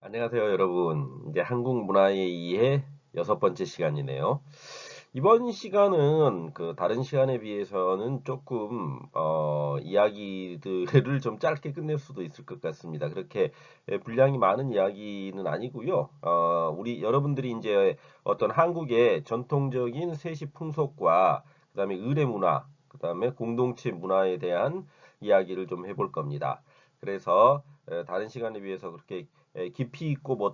안녕하세요, 여러분. 이제 한국 문화의 이해 6번째 시간이네요. 이번 시간은 다른 시간에 비해서는 조금 이야기들을 좀 짧게 끝낼 수도 있을 것 같습니다. 그렇게 분량이 많은 이야기는 아니고요. 우리 여러분들이 이제 어떤 한국의 전통적인 세시 풍속과 그다음에 의례 문화, 그다음에 공동체 문화에 대한 이야기를 좀 해볼 겁니다. 그래서 다른 시간에 비해서 그렇게 깊이 있고 뭐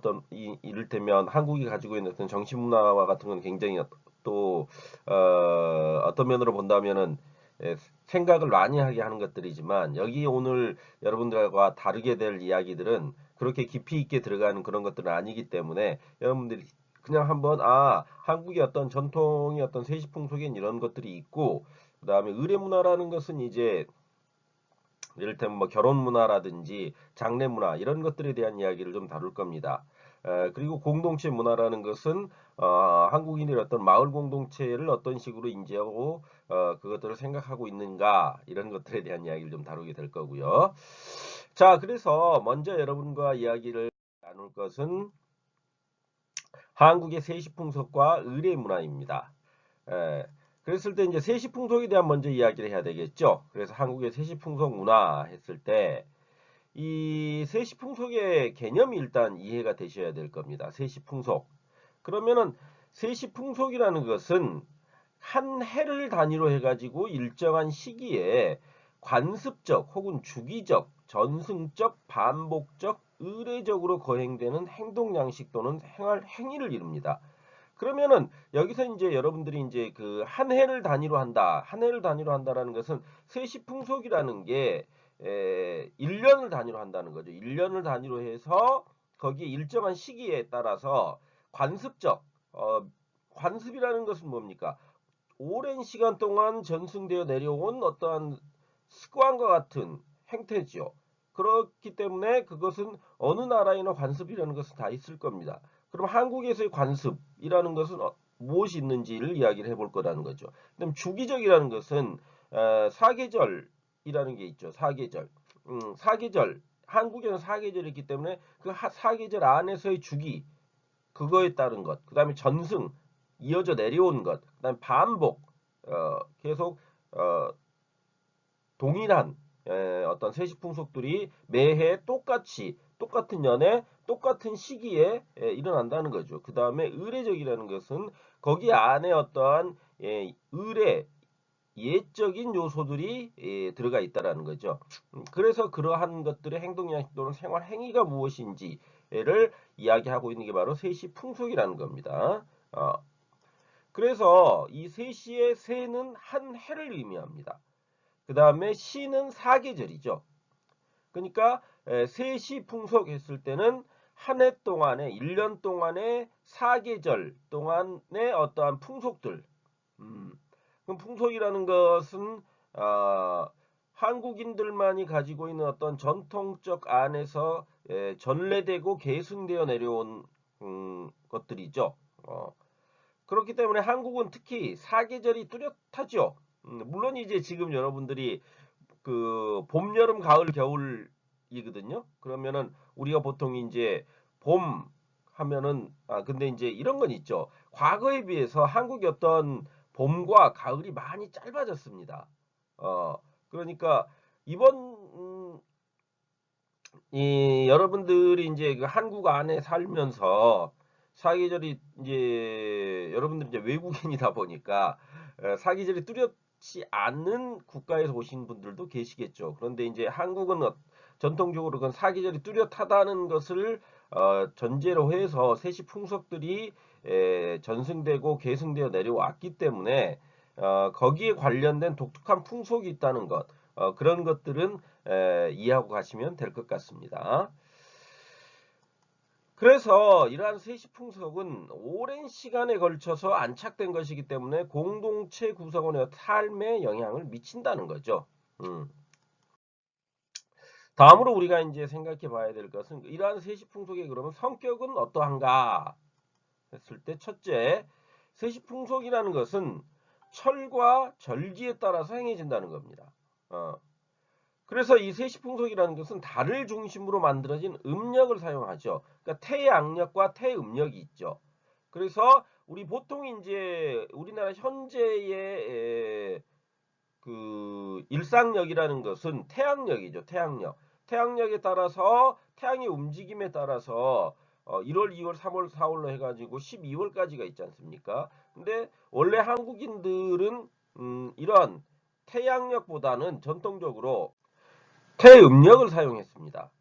이를테면 한국이 가지고 있는 어떤 정치 문화와 같은 건 굉장히 또 어떤 면으로 본다면은 생각을 많이 하게 하는 것들이지만 여기 오늘 여러분들과 다르게 될 이야기들은 그렇게 깊이 있게 들어가는 그런 것들은 아니기 때문에 여러분들이 그냥 한번 한국의 어떤 전통의 어떤 세시풍속엔 이런 것들이 있고 그다음에 의례 문화라는 것은 이제 이를테면 뭐 결혼 문화라든지 장례 문화 이런 것들에 대한 이야기를 좀 다룰 겁니다. 그리고 공동체 문화라는 것은 한국인의 어떤 마을 공동체를 어떤 식으로 인지하고 그것들을 생각하고 있는가 이런 것들에 대한 이야기를 좀 다루게 될 거고요. 자, 그래서 먼저 여러분과 이야기를 나눌 것은 한국의 세시풍속과 의례 문화입니다. 에, 그랬을 때 이제 세시풍속에 대한 먼저 이야기를 해야 되겠죠. 그래서 한국의 세시풍속 문화 했을 때 이 세시풍속의 개념이 일단 이해가 되셔야 될 겁니다. 세시풍속. 그러면은 세시풍속이라는 것은 한 해를 단위로 해가지고 일정한 시기에 관습적 혹은 주기적, 전승적, 반복적, 의례적으로 거행되는 행동 양식 또는 생활 행위를 이룹니다. 그러면은 여기서 이제 여러분들이 이제 그 한 해를 단위로 한다. 한 해를 단위로 한다라는 것은 세시풍속이라는 게 1년을 단위로 한다는 거죠. 1년을 단위로 해서 거기에 일정한 시기에 따라서 관습적 관습이라는 것은 뭡니까? 오랜 시간 동안 전승되어 내려온 어떠한 습관과 같은 행태지요. 그렇기 때문에 그것은 어느 나라에나 관습이라는 것은 다 있을 겁니다. 그럼 한국에서의 관습이라는 것은 무엇이 있는지를 이야기를 해볼 거라는 거죠. 그다음 주기적이라는 것은 사계절이라는 게 있죠. 사계절. 사계절. 한국에는 사계절이 있기 때문에 그 사계절 안에서의 주기, 그거에 따른 것, 그 다음에 전승, 이어져 내려온 것, 그 다음에 반복, 계속 어, 동일한 어떤 세시 풍속들이 매해 똑같이 똑같은 년에 똑같은 시기에 일어난다는 거죠. 그 다음에 의례적이라는 것은 거기 안에 어떠한 의례, 예적인 요소들이 들어가 있다라는 거죠. 그래서 그러한 것들의 행동 양식 또는 생활 행위가 무엇인지를 이야기하고 있는 게 바로 세시 풍속이라는 겁니다. 그래서 이 세시의 세는 한 해를 의미합니다. 그 다음에 시는 사계절이죠. 그러니까 세시 풍속 했을 때는 한 해 동안에 1년 동안의 사계절 동안의 어떠한 풍속들. 그럼 풍속이라는 것은 어, 한국인들만이 가지고 있는 어떤 전통적 안에서 전래되고 계승되어 내려온 것들이죠. 그렇기 때문에 한국은 특히 사계절이 뚜렷하죠. 물론 이제 지금 여러분들이 그 봄, 여름, 가을, 겨울이거든요. 그러면은 우리가 보통 이제 봄 하면은 근데 이제 이런 건 있죠. 과거에 비해서 한국의 어떤 봄과 가을이 많이 짧아졌습니다. 어 그러니까 이번 이 여러분들이 이제 그 한국 안에 살면서 사계절이 이제 여러분들이 이제 외국인이다 보니까 사계절이 뚜렷지 않은 국가에서 오신 분들도 계시겠죠. 그런데 이제 한국은 전통적으로 그건 사계절이 뚜렷하다는 것을 전제로 해서 세시 풍속들이 전승되고 계승되어 내려왔기 때문에 거기에 관련된 독특한 풍속이 있다는 것, 그런 것들은 이해하고 가시면 될 것 같습니다. 그래서 이러한 세시풍속은 오랜 시간에 걸쳐서 안착된 것이기 때문에 공동체 구성원의 삶에 영향을 미친다는 거죠. 음. 다음으로 우리가 이제 생각해 봐야 될 것은 이러한 세시풍속의 그러면 성격은 어떠한가 했을 때 첫째, 세시풍속이라는 것은 철과 절기에 따라서 행해진다는 겁니다. 어. 그래서 이 세시풍속이라는 것은 달을 중심으로 만들어진 음력을 사용하죠. 그러니까 태양력과 태음력이 있죠. 그래서 우리 보통 이제 우리나라 현재의 그 일상력이라는 것은 태양력이죠. 태양력. 태양력에 따라서 태양의 움직임에 따라서 1월, 2월, 3월, 4월로 해가지고 12월까지가 있지 않습니까? 근데 원래 한국인들은 이런 태양력보다는 전통적으로 태음력을 사용했습니다.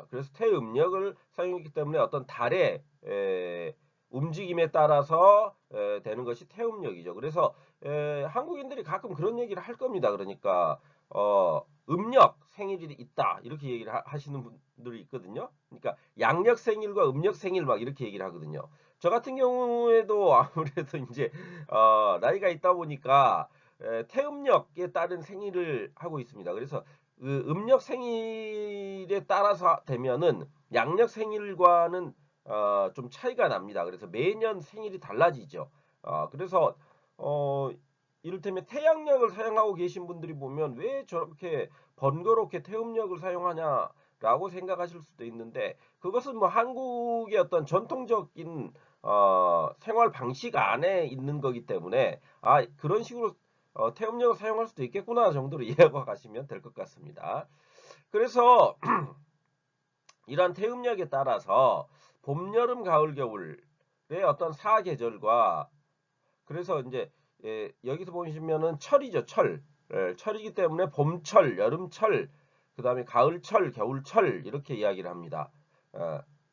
그래서 태음력을 사용했기 때문에 어떤 달의 움직임에 따라서 되는 것이 태음력이죠. 그래서 한국인들이 가끔 그런 얘기를 할 겁니다. 그러니까 음력 생일이 있다 이렇게 얘기를 하시는 분들이 있거든요. 그러니까 양력 생일과 음력 생일 막 이렇게 얘기를 하거든요. 저 같은 경우에도 아무래도 이제 나이가 있다 보니까 태음력에 따른 생일을 하고 있습니다. 그래서 그 음력 생일에 따라서 되면은 양력 생일과는 좀 차이가 납니다. 그래서 매년 생일이 달라지죠. 그래서 어, 이를테면 태양력을 사용하고 계신 분들이 보면 왜 저렇게 번거롭게 태음력을 사용하냐라고 생각하실 수도 있는데 그것은 뭐 한국의 어떤 전통적인 생활 방식 안에 있는 거기 때문에 그런 식으로 태음력을 사용할 수도 있겠구나 정도로 이해하고 가시면 될 것 같습니다. 그래서 이러한 태음력에 따라서 봄, 여름, 가을, 겨울의 어떤 사계절과 그래서 이제 여기서 보시면은 철이죠, 철. 철이기 때문에 봄철, 여름철, 그 다음에 가을철, 겨울철 이렇게 이야기를 합니다.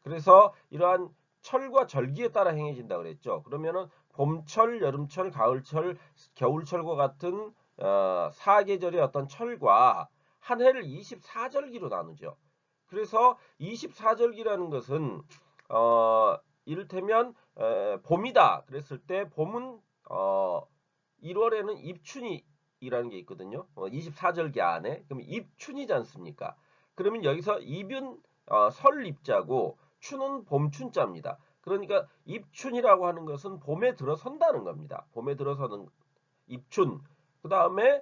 그래서 이러한 철과 절기에 따라 행해진다 그랬죠. 그러면은 봄철, 여름철, 가을철, 겨울철과 같은 사계절의 어떤 철과 한 해를 24절기로 나누죠. 그래서 24절기라는 것은 이를테면 봄이다 그랬을 때 봄은 1월에는 입춘이라는 게 있거든요. 24절기 안에. 그럼 입춘이지 않습니까? 그러면 여기서 입은 설입자고 춘은 봄춘자입니다. 그러니까 입춘이라고 하는 것은 봄에 들어선다는 겁니다. 봄에 들어서는 입춘. 그 다음에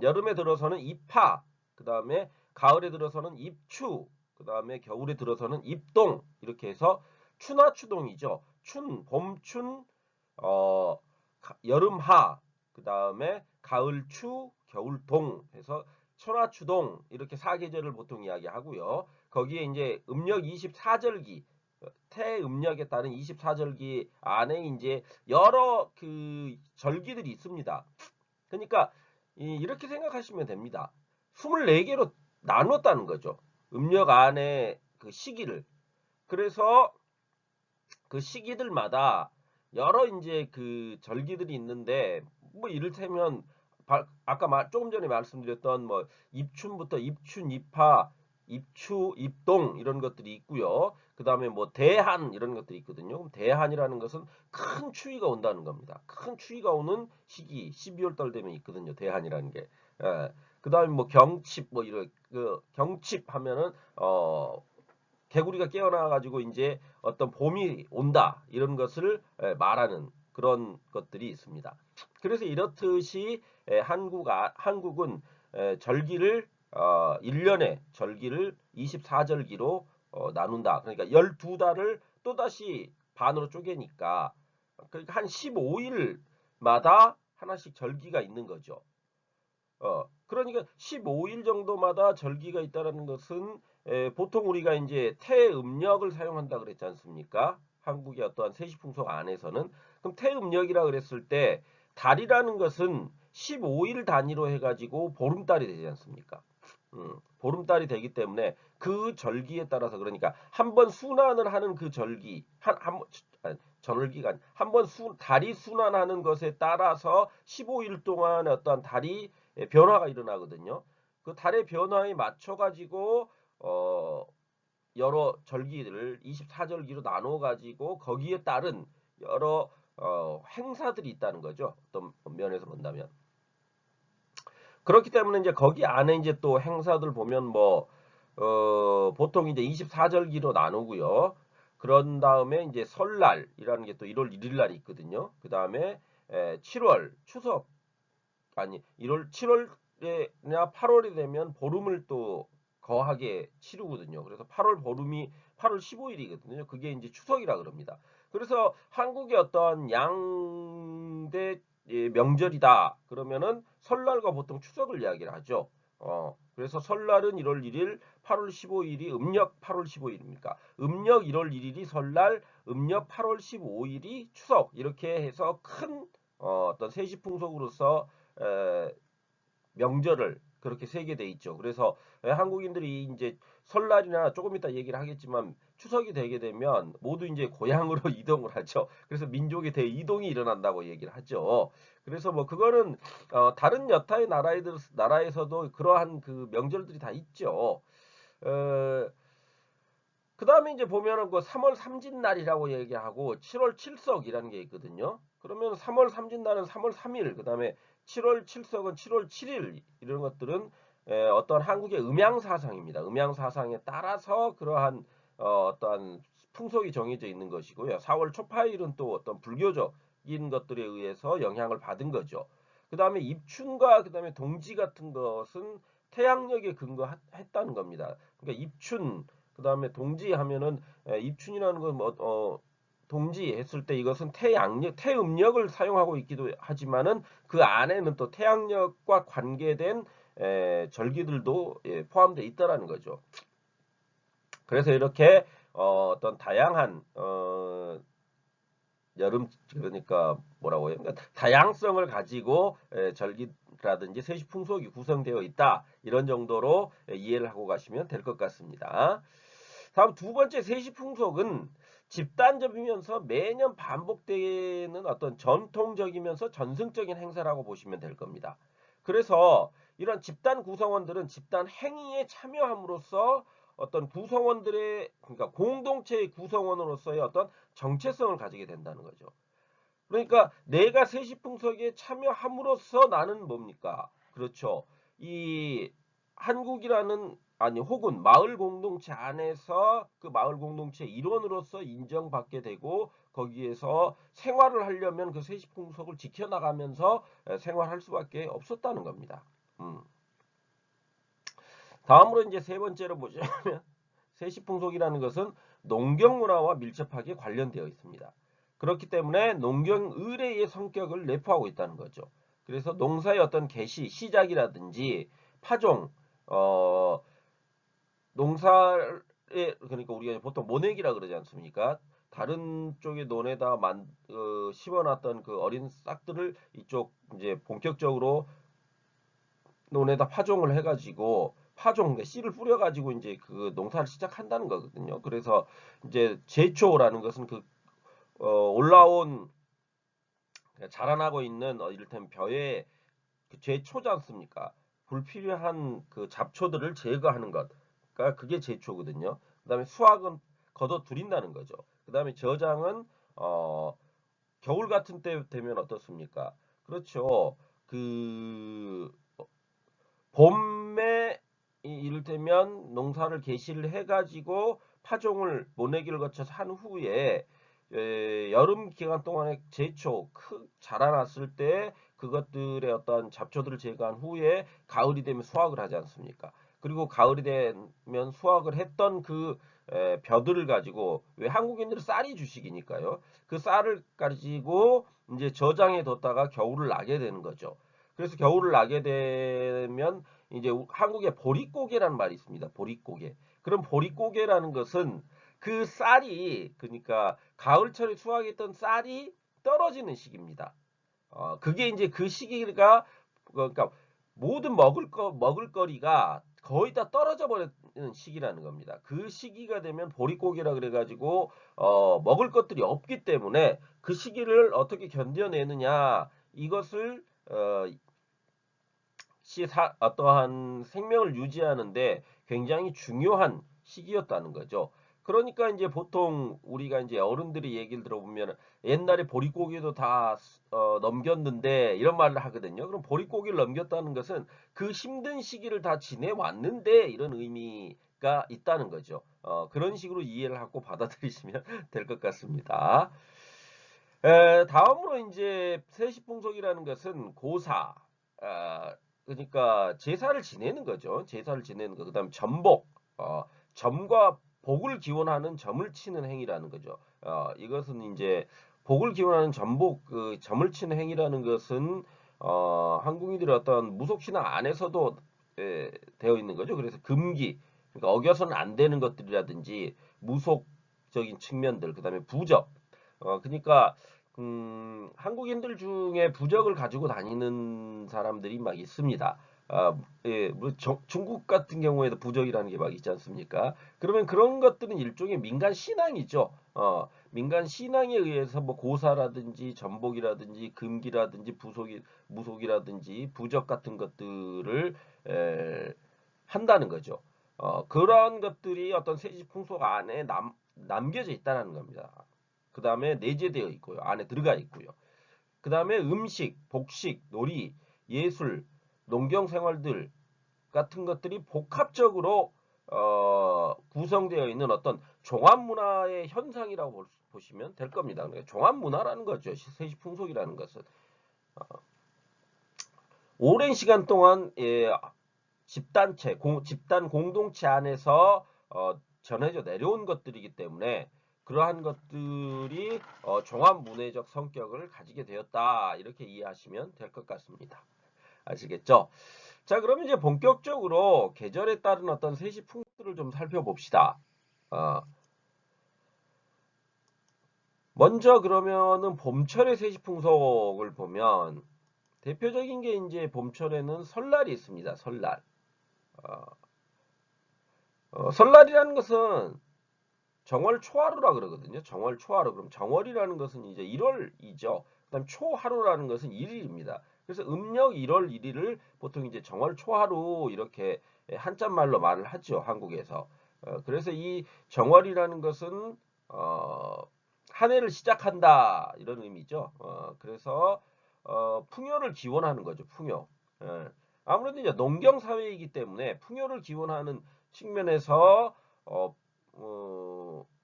여름에 들어서는 입하. 그 다음에 가을에 들어서는 입추. 그 다음에 겨울에 들어서는 입동. 이렇게 해서 춘하추동이죠. 춘, 봄춘, 어, 여름하, 그 다음에 가을추, 겨울동 해서 천하추동 이렇게 사계절을 보통 이야기하고요. 거기에 이제 음력 24절기 태음력에 따른 24절기 안에 이제 여러 그 절기들이 있습니다. 그러니까 이렇게 생각하시면 됩니다. 24개로 나눴다는 거죠. 음력 안에 그 시기를. 그래서 그 시기들마다 여러 이제 그 절기들이 있는데 뭐 이를테면 아까 조금 전에 말씀드렸던 뭐 입춘부터 입춘, 입하, 입추, 입동 이런 것들이 있고요. 그 다음에 뭐 대한 이런 것들이 있거든요. 그럼 대한이라는 것은 큰 추위가 온다는 겁니다. 큰 추위가 오는 시기 12월 달 되면 있거든요. 대한이라는 게. 그 다음에 뭐 경칩 뭐 이런 그 경칩 하면은 개구리가 깨어나 가지고 이제 어떤 봄이 온다 이런 것을 말하는 그런 것들이 있습니다. 그래서 이렇듯이 한국은 절기를 1년에 절기를 24절기로 나눈다. 그러니까 12달을 또다시 반으로 쪼개니까 그러니까 한 15일마다 하나씩 절기가 있는 거죠. 그러니까 15일 정도마다 절기가 있다라는 것은 보통 우리가 이제 태음력을 사용한다 그랬지 않습니까? 한국의 어떠한 세시풍속 안에서는 그럼 태음력이라 그랬을 때 달이라는 것은 15일 단위로 해가지고 보름달이 되지 않습니까? 보름달이 되기 때문에 그 절기에 따라서 그러니까 한번 순환을 하는 그 절기 절기가 한번 달이 순환하는 것에 따라서 15일 동안 어떤 달이 변화가 일어나거든요. 그 달의 변화에 맞춰 가지고 여러 절기를 24절기로 나눠 가지고 거기에 따른 여러 행사들이 있다는 거죠. 어떤 면에서 본다면. 그렇기 때문에 이제 거기 안에 이제 또 행사들 보면 뭐 보통 이제 24절기로 나누고요. 그런 다음에 이제 설날이라는 게 또 1월 1일 날이 있거든요. 그 다음에 7월 추석 1월 7월 7월이나 8월이 되면 보름을 또 거하게 치르거든요. 그래서 8월 보름이 8월 15일이거든요. 그게 이제 추석이라 그럽니다. 그래서 한국의 어떤 양대 명절이다. 그러면은 설날과 보통 추석을 이야기를 하죠. 그래서 설날은 1월 1일, 8월 15일이 음력 8월 15일입니까? 음력 1월 1일이 설날, 음력 8월 15일이 추석. 이렇게 해서 큰 어떤 세시풍속으로서 명절을 그렇게 세게 돼 있죠. 그래서 한국인들이 이제 설날이나 조금 이따 얘기를 하겠지만 추석이 되게 되면 모두 이제 고향으로 이동을 하죠. 그래서 민족의 대이동이 일어난다고 얘기를 하죠. 그래서 뭐 그거는 다른 여타의 나라에서도 그러한 그 명절들이 다 있죠. 어, 그 다음에 이제 보면은 그 3월 삼진날이라고 얘기하고 7월 칠석이라는 게 있거든요. 그러면 3월 삼진날은 3월 3일, 그 다음에 7월 칠석은 7월 7일 이런 것들은 어떤 한국의 음양사상입니다. 음양사상에 따라서 그러한 어떠한 풍속이 정해져 있는 것이고요. 4월 초파일은 또 어떤 불교적인 것들에 의해서 영향을 받은 거죠. 그 다음에 입춘과 그 다음에 동지 같은 것은 태양력에 근거했다는 겁니다. 그러니까 입춘 그 다음에 동지 하면은 입춘이라는 건 뭐, 동지 했을 때 이것은 태양력, 태음력을 사용하고 있기도 하지만은 그 안에는 또 태양력과 관계된 절기들도 포함되어 있다라는 거죠. 그래서 이렇게 어떤 다양한 여름 그러니까 뭐라고 해요? 그러니까 다양성을 가지고 절기라든지 세시 풍속이 구성되어 있다. 이런 정도로 이해를 하고 가시면 될 것 같습니다. 다음 두 번째 세시 풍속은 집단적이면서 매년 반복되는 어떤 전통적이면서 전승적인 행사라고 보시면 될 겁니다. 그래서 이런 집단 구성원들은 집단 행위에 참여함으로써 어떤 구성원들의 그러니까 공동체의 구성원으로서의 어떤 정체성을 가지게 된다는 거죠. 그러니까 내가 세시풍속에 참여함으로써 나는 뭡니까? 그렇죠. 이 한국이라는 아니 혹은 마을 공동체 안에서 그 마을 공동체 일원으로서 인정받게 되고 거기에서 생활을 하려면 그 세시풍속을 지켜나가면서 생활할 수밖에 없었다는 겁니다. 음. 다음으로 이제 세 번째로 보시면 세시풍속이라는 것은 농경문화와 밀접하게 관련되어 있습니다. 그렇기 때문에 농경의례의 성격을 내포하고 있다는 거죠. 그래서 농사의 어떤 개시, 시작이라든지 파종, 어, 농사에 그러니까 우리가 보통 모내기라 그러지 않습니까? 다른 쪽의 논에다 심어놨던 그 어린 싹들을 이쪽 이제 본격적으로 논에다 파종을 해가지고 파종 씨를 뿌려가지고 이제 그 농사를 시작한다는 거거든요. 그래서 이제 제초라는 것은 그 올라온 자라나고 있는 이를테면 벼에 그 제초지 않습니까? 불필요한 그 잡초들을 제거하는 것. 그러니까 그게 제초거든요. 그다음에 수확은 걷어들인다는 거죠. 그다음에 저장은 겨울 같은 때 되면 어떻습니까? 그렇죠. 그 봄에 이를테면 농사를 개시를 해가지고 파종을 모내기를 거쳐서 한 후에 여름 기간 동안에 제초 자라났을 때 그것들의 어떤 잡초들을 제거한 후에 가을이 되면 수확을 하지 않습니까? 그리고 가을이 되면 수확을 했던 그 벼들을 가지고 왜 한국인들은 쌀이 주식이니까요. 그 쌀을 가지고 이제 저장해 뒀다가 겨울을 나게 되는 거죠. 그래서 겨울을 나게 되면 이제 한국에 보릿고개라는 말이 있습니다. 보릿고개. 그럼 보릿고개라는 것은 그 쌀이 그러니까 가을철에 수확했던 쌀이 떨어지는 시기입니다. 그게 이제 그 시기가 그러니까 모든 먹을거리가 거의 다 떨어져 버리는 시기라는 겁니다. 그 시기가 되면 보릿고개라 그래가지고 먹을 것들이 없기 때문에 그 시기를 어떻게 견뎌내느냐 이것을 어떠한 생명을 유지하는데 굉장히 중요한 시기였다는 거죠. 그러니까 이제 보통 우리가 이제 어른들이 얘기를 들어보면 옛날에 보릿고개도 다 넘겼는데 이런 말을 하거든요. 그럼 보릿고개를 넘겼다는 것은 그 힘든 시기를 다 지내왔는데 이런 의미가 있다는 거죠. 그런 식으로 이해를 하고 받아들이시면 될 것 같습니다. 다음으로 이제 세시풍속이라는 것은 고사, 그러니까 제사를 지내는 거죠. 제사를 지내는 거. 그다음 점복, 점과 복을 기원하는 점을 치는 행위라는 거죠. 이것은 이제 복을 기원하는 점복, 그 점을 치는 행위라는 것은 한국인들의 어떤 무속신앙 안에서도 되어 있는 거죠. 그래서 금기, 그러니까 어겨서는 안 되는 것들이라든지 무속적인 측면들, 그다음에 부적. 그러니까 한국인들 중에 부적을 가지고 다니는 사람들이 막 있습니다. 예, 뭐 중국 같은 경우에도 부적이라는 게 막 있지 않습니까? 그러면 그런 것들은 일종의 민간 신앙이죠. 민간 신앙에 의해서 뭐 고사라든지 전복이라든지 금기라든지 무속이라든지 부적 같은 것들을 에, 한다는 거죠. 그런 것들이 어떤 세시풍속 안에 남겨져 있다는 겁니다. 그 다음에 내재되어 있고요. 안에 들어가 있고요. 그 다음에 음식, 복식, 놀이, 예술, 농경 생활들 같은 것들이 복합적으로 구성되어 있는 어떤 종합문화의 현상이라고 보시면 될 겁니다. 그러니까 종합문화라는 거죠. 세시풍속이라는 것은. 오랜 시간 동안 집단 공동체 안에서 전해져 내려온 것들이기 때문에 그러한 것들이 종합문화적 성격을 가지게 되었다. 이렇게 이해하시면 될 것 같습니다. 아시겠죠? 자, 그러면 이제 본격적으로 계절에 따른 어떤 세시풍속들을 좀 살펴봅시다. 어, 먼저 그러면은 봄철의 세시풍속을 보면 대표적인 게 이제 봄철에는 설날이 있습니다. 설날. 어, 설날이라는 것은 정월 초하루라 그러거든요. 정월 초하루. 그럼 정월이라는 것은 이제 1월이죠. 그다음 초하루라는 것은 1일입니다. 그래서 음력 1월 1일을 보통 이제 정월 초하루 이렇게 한자말로 말을 하죠. 한국에서. 그래서 이 정월이라는 것은 어, 한 해를 시작한다 이런 의미죠. 그래서 풍요를 기원하는 거죠. 풍요. 예. 아무래도 이제 농경 사회이기 때문에 풍요를 기원하는 측면에서 어,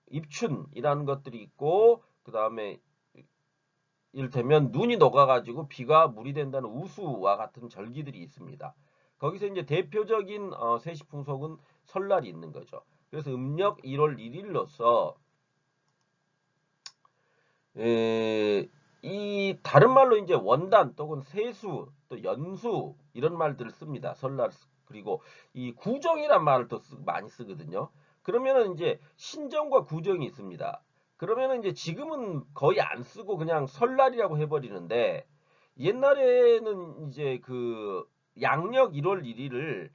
입춘이라는 것들이 있고 그 다음에 이를테면 눈이 녹아가지고 비가 물이 된다는 우수와 같은 절기들이 있습니다. 거기서 이제 대표적인 세시풍속은 설날이 있는 거죠. 그래서 음력 1월 1일로서 이 다른 말로 이제 원단 또는 세수 또 연수 이런 말들을 씁니다. 설날 그리고 이 구정이란 말을 또 많이 쓰거든요. 그러면은 이제 신정과 구정이 있습니다. 그러면은 이제 지금은 거의 안 쓰고 그냥 설날이라고 해버리는데 옛날에는 이제 그 양력 1월 1일을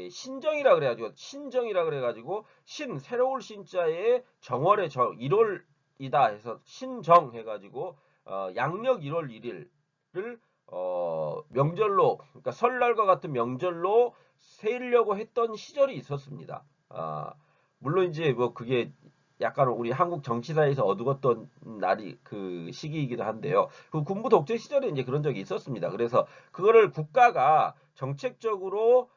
신정이라 그래가지고 신정이라 그래가지고 새로울 신자에 정월의 1월이다 해서 신정 해가지고 양력 1월 1일을 명절로 그러니까 설날과 같은 명절로 세우려고 했던 시절이 있었습니다. 물론 이제 뭐 그게 약간 우리 한국 정치사에서 어두웠던 날이 그 시기이기도 한데요. 그 군부 독재 시절에 이제 그런 적이 있었습니다. 그래서 그거를 국가가 정책적으로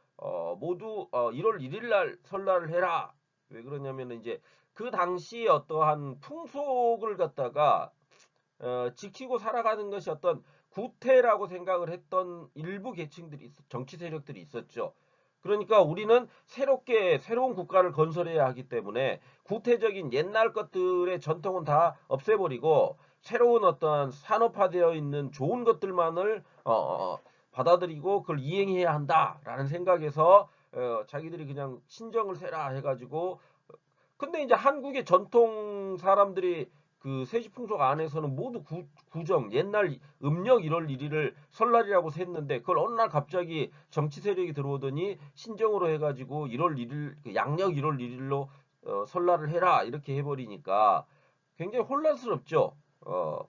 모두 1월 1일 날 설날을 해라. 왜 그러냐면 이제 그 당시 어떠한 풍속을 갖다가 지키고 살아가는 것이 어떤 구태라고 생각을 했던 일부 계층들이 정치 세력들이 있었죠. 그러니까 우리는 새로운 국가를 건설해야 하기 때문에 구태적인 옛날 것들의 전통은 다 없애버리고 새로운 어떤 산업화되어 있는 좋은 것들만을 받아들이고 그걸 이행해야 한다라는 생각에서 자기들이 그냥 신정을 세라 해가지고 근데 이제 한국의 전통 사람들이 그 세시풍속 안에서는 모두 구정 옛날 음력 1월 1일을 설날이라고 셌는데 그걸 어느 날 갑자기 정치 세력이 들어오더니 신정으로 해가지고 1월 1일 양력 1월 1일로 설날을 해라 이렇게 해버리니까 굉장히 혼란스럽죠.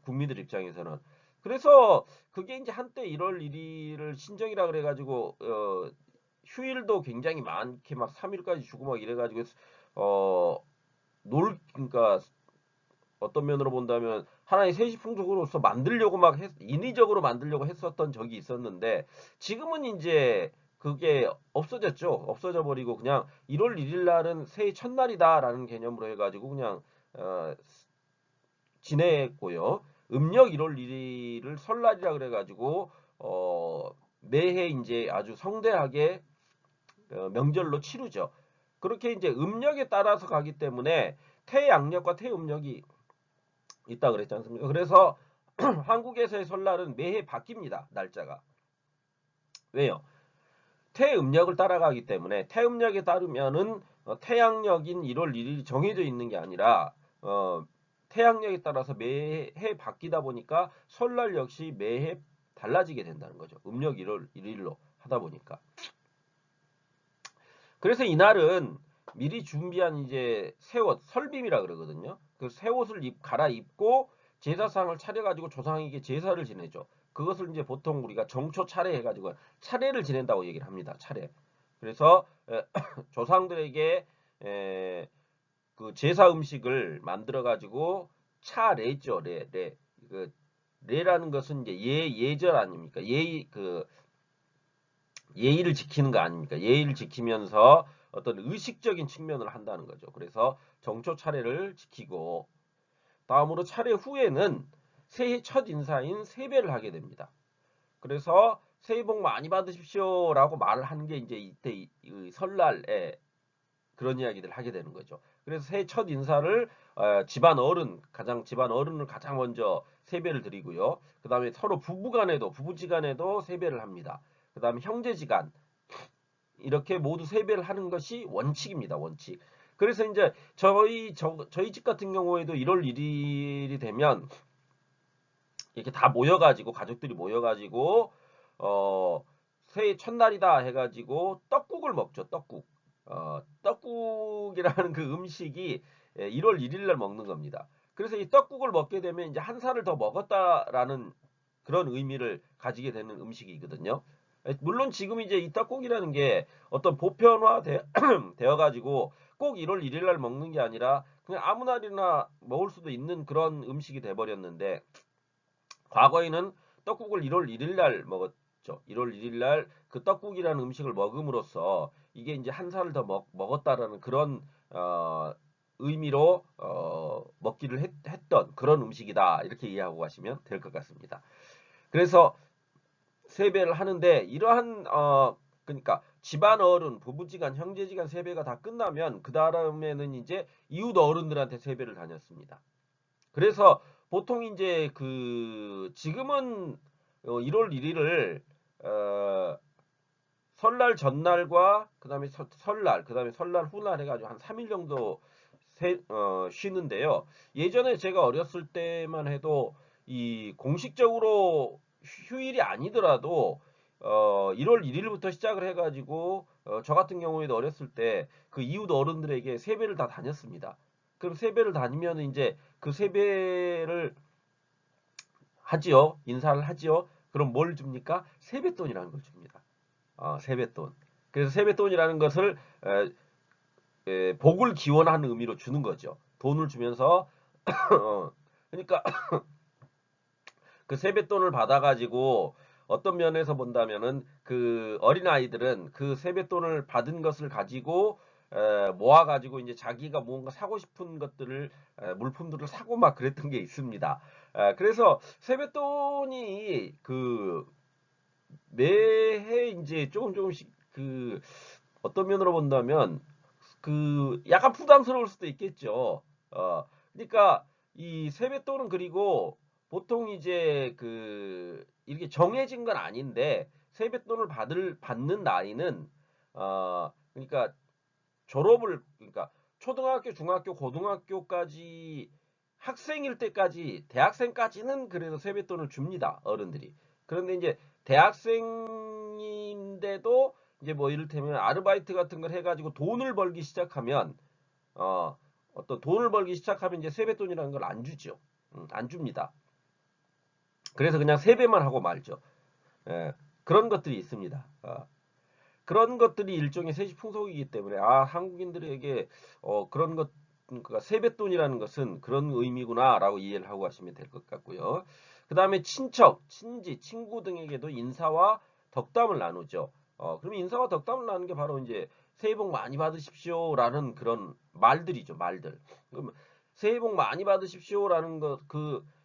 국민들 입장에서는. 그래서 그게 이제 한때 1월 1일을 신정이라 그래가지고 휴일도 굉장히 많게 막 3일까지 주고 막 이래가지고 어, 그러니까 어떤 면으로 본다면 하나의 세시풍속으로서 만들려고 인위적으로 만들려고 했었던 적이 있었는데 지금은 이제 그게 없어졌죠. 없어져 버리고 그냥 1월 1일 날은 새해 첫날이다라는 개념으로 해가지고 그냥 어, 지냈고요. 음력 1월 1일을 설날이라 그래가지고 매해 이제 아주 성대하게 명절로 치르죠. 그렇게 이제 음력에 따라서 가기 때문에 태양력과 태음력이 있다 그랬지 않습니까? 그래서 한국에서의 설날은 매해 바뀝니다. 날짜가. 왜요? 태음력을 따라가기 때문에 태음력에 따르면은 태양력인 1월 1일이 정해져 있는 게 아니라 태양력에 따라서 매해 바뀌다 보니까 설날 역시 매해 달라지게 된다는 거죠. 음력 1월 1일로 하다 보니까. 그래서 이날은 미리 준비한 이제 새옷, 설빔이라 그러거든요. 그 새옷을 갈아입고 제사상을 차려가지고 조상에게 제사를 지내죠. 그것을 이제 보통 우리가 정초 차례 해가지고 차례를 지낸다고 얘기를 합니다. 차례. 그래서 조상들에게 그 제사 음식을 만들어 가지고 차례죠. 레. 그 레라는 것은 이제 예절 아닙니까? 예의를 지키는 거 아닙니까? 예의를 지키면서 어떤 의식적인 측면을 한다는 거죠. 그래서 정초 차례를 지키고 다음으로 차례 후에는 새해 첫 인사인 세배를 하게 됩니다. 그래서 새해 복 많이 받으십시오라고 말을 하는 게 이제 이때 이 설날에 그런 이야기들을 하게 되는 거죠. 그래서 새해 첫 인사를 집안 어른을 가장 먼저 세배를 드리고요. 그 다음에 서로 부부지간에도 세배를 합니다. 그 다음에 형제지간 이렇게 모두 세배를 하는 것이 원칙입니다. 원칙. 그래서 이제 저희 집 같은 경우에도 1월 1일이 되면 이렇게 다 모여가지고 가족들이 모여가지고 새해 첫날이다 해가지고 떡국을 먹죠. 떡국. 떡국이라는 그 음식이 1월 1일 날 먹는 겁니다. 그래서 이 떡국을 먹게 되면 이제 한 살을 더 먹었다라는 그런 의미를 가지게 되는 음식이거든요. 물론 지금 이제 이 떡국이라는 게 어떤 보편화 되어 가지고 꼭 1월 1일 날 먹는 게 아니라 그냥 아무 날이나 먹을 수도 있는 그런 음식이 돼 버렸는데 과거에는 떡국을 1월 1일 날 먹었죠. 1월 1일 날 그 떡국이라는 음식을 먹음으로써 이게 이제 한 살을 더 먹었다라는 그런 의미로 먹기를 했던 그런 음식이다. 이렇게 이해하고 가시면 될 것 같습니다. 그래서 세배를 하는데 이러한 그러니까 집안 어른, 부부지간, 형제지간 세배가 다 끝나면 그 다음에는 이제 이웃 어른들한테 세배를 다녔습니다. 그래서 보통 이제 그 지금은 1월 1일을 설날 전날과 그다음에 설날, 그다음에 설날 후날 해가지고 한 3일 정도 쉬는데요. 예전에 제가 어렸을 때만 해도 이 공식적으로 휴일이 아니더라도 1월 1일부터 시작을 해가지고 저 같은 경우에도 어렸을 때 그 이웃 어른들에게 세배를 다 다녔습니다. 그럼 세배를 다니면 이제 그 세배를 하지요. 인사를 하지요. 그럼 뭘 줍니까? 세뱃돈이라는 걸 줍니다. 세뱃돈. 그래서 세뱃돈이라는 것을 복을 기원하는 의미로 주는 거죠. 돈을 주면서 그러니까 그 세뱃돈을 받아가지고 어떤 면에서 본다면은 그 어린 아이들은 그 세뱃돈을 받은 것을 가지고 모아가지고 이제 자기가 뭔가 사고 싶은 것들을 물품들을 사고 막 그랬던 게 있습니다. 그래서 세뱃돈이 그 매해 이제 조금씩 그 어떤 면으로 본다면 그 약간 부담스러울 수도 있겠죠. 그러니까 이 세뱃돈은 그리고 보통 이제 그 이렇게 정해진 건 아닌데 세뱃돈을 받는 나이는 그러니까 그러니까 초등학교, 중학교, 고등학교까지 학생일 때까지 대학생까지는 그래도 세뱃돈을 줍니다. 어른들이. 그런데 이제 대학생인데도 이제 뭐 이를테면 아르바이트 같은 걸 해가지고 돈을 벌기 시작하면 어떤 돈을 벌기 시작하면 이제 세뱃돈이라는 걸 안 주죠. 안 줍니다. 그래서 그냥 세배만 하고 말죠. 예, 그런 것들이 있습니다. 그런 것들이 일종의 세시풍속이기 때문에 한국인들에게 그런 것 그러니까 세뱃돈이라는 것은 그런 의미구나라고 이해를 하고 가시면 될 것 같고요. 그 다음에 친척, 친지, 친구 등에게도 인사와 덕담을 나누죠. 그러면 인사와 덕담을 나누는 게 바로 이제 새해 복 많이 받으십시오라는 그런 말들이죠, 말들. 그러면 새해 복 많이 받으십시오라는 것,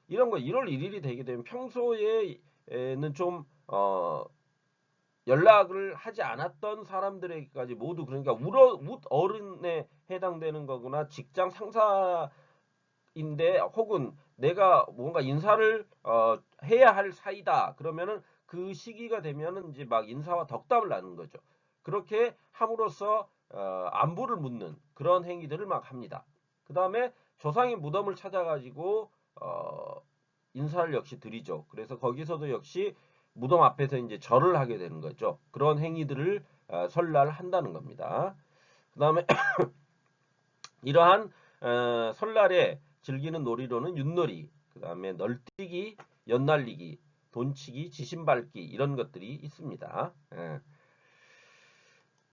이런 거 1월 1일이 되게 되면 평소에는 좀 연락을 하지 않았던 사람들에게까지 모두 그러니까 윗 어른에 해당되는 거구나 직장 상사인데 혹은 내가 뭔가 인사를 해야 할 사이다 그러면은 그 시기가 되면은 이제 막 인사와 덕담을 나누는 거죠. 그렇게 함으로써 안부를 묻는 그런 행위들을 막 합니다. 그 다음에 조상의 무덤을 찾아가지고 인사를 역시 드리죠. 그래서 거기서도 역시 무덤 앞에서 이제 절을 하게 되는 거죠. 그런 행위들을 설날 한다는 겁니다. 그 다음에 이러한 설날에 즐기는 놀이로는 윷놀이, 그 다음에 널뛰기, 연날리기, 돈치기, 지신밟기 이런 것들이 있습니다.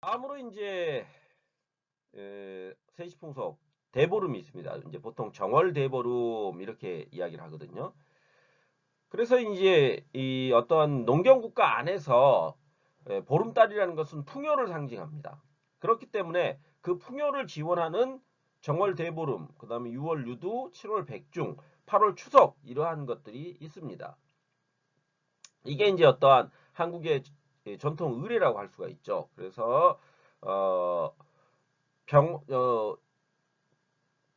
다음으로 이제 세시풍속 대보름이 있습니다. 이제 보통 정월 대보름 이렇게 이야기를 하거든요. 그래서 이제 이 어떤 농경국가 안에서 보름달이라는 것은 풍요를 상징합니다. 그렇기 때문에 그 풍요를 지원하는 정월 대보름, 그 다음에 6월 유두, 7월 백중, 8월 추석 이러한 것들이 있습니다. 이게 이제 어떠한 한국의 전통 의례라고 할 수가 있죠. 그래서 어,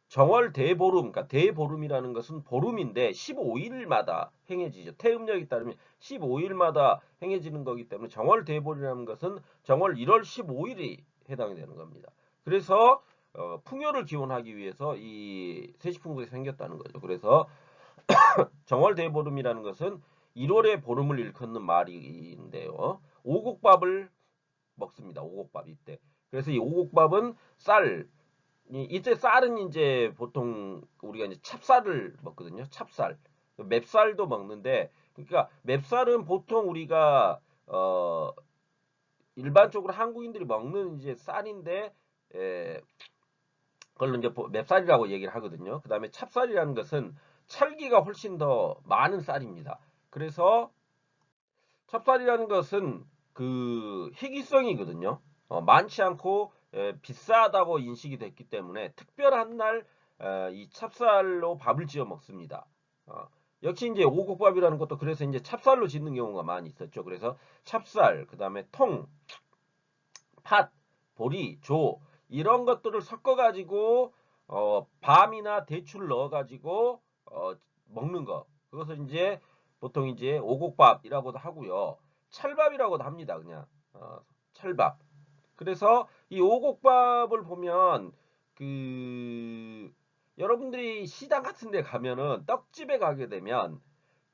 정월 대보름, 그러니까 대보름이라는 것은 보름인데 15일마다 행해지죠. 태음력에 따르면 15일마다 행해지는 거기 때문에 정월 대보름이라는 것은 정월 1월 15일이 해당이 되는 겁니다. 그래서 풍요를 기원하기 위해서 이 세시풍속이 생겼다는 거죠. 그래서 정월 대보름이라는 것은 1월의 보름을 일컫는 말인데요. 오곡밥을 먹습니다. 오곡밥 이때. 그래서 이 오곡밥은 쌀, 이때 쌀은 이제 보통 우리가 이제 찹쌀을 먹거든요. 찹쌀. 맵쌀도 먹는데, 그러니까 맵쌀은 보통 우리가 일반적으로 한국인들이 먹는 이제 쌀인데, 그걸로 이제 맵쌀이라고 얘기를 하거든요. 그 다음에 찹쌀이라는 것은 찰기가 훨씬 더 많은 쌀입니다. 그래서 찹쌀이라는 것은 그 희귀성이거든요. 많지 않고 비싸다고 인식이 됐기 때문에 특별한 날 이 찹쌀로 밥을 지어 먹습니다. 역시 이제 오곡밥이라는 것도 그래서 이제 찹쌀로 짓는 경우가 많이 있었죠. 그래서 찹쌀, 그 다음에 통, 팥, 보리, 조 이런 것들을 섞어가지고 밤이나 대추를 넣어가지고 먹는 거. 그것을 이제 보통 이제 오곡밥이라고도 하고요. 찰밥이라고도 합니다. 그냥 찰밥. 그래서 이 오곡밥을 보면 그 여러분들이 시장 같은 데 가면은 떡집에 가게 되면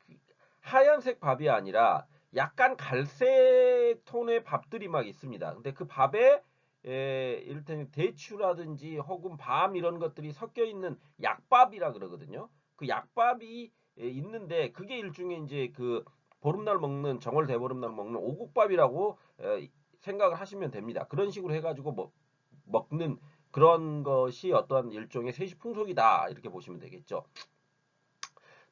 그 하얀색 밥이 아니라 약간 갈색 톤의 밥들이 막 있습니다. 근데 그 밥에 이를테면 대추라든지 혹은 밤 이런 것들이 섞여 있는 약밥이라 그러거든요. 그 약밥이 있는데 그게 일종의 이제 그 보름날 먹는 정월 대보름날 먹는 오곡밥이라고 생각을 하시면 됩니다. 그런 식으로 해가지고 먹는 그런 것이 어떠한 일종의 세시풍속이다 이렇게 보시면 되겠죠.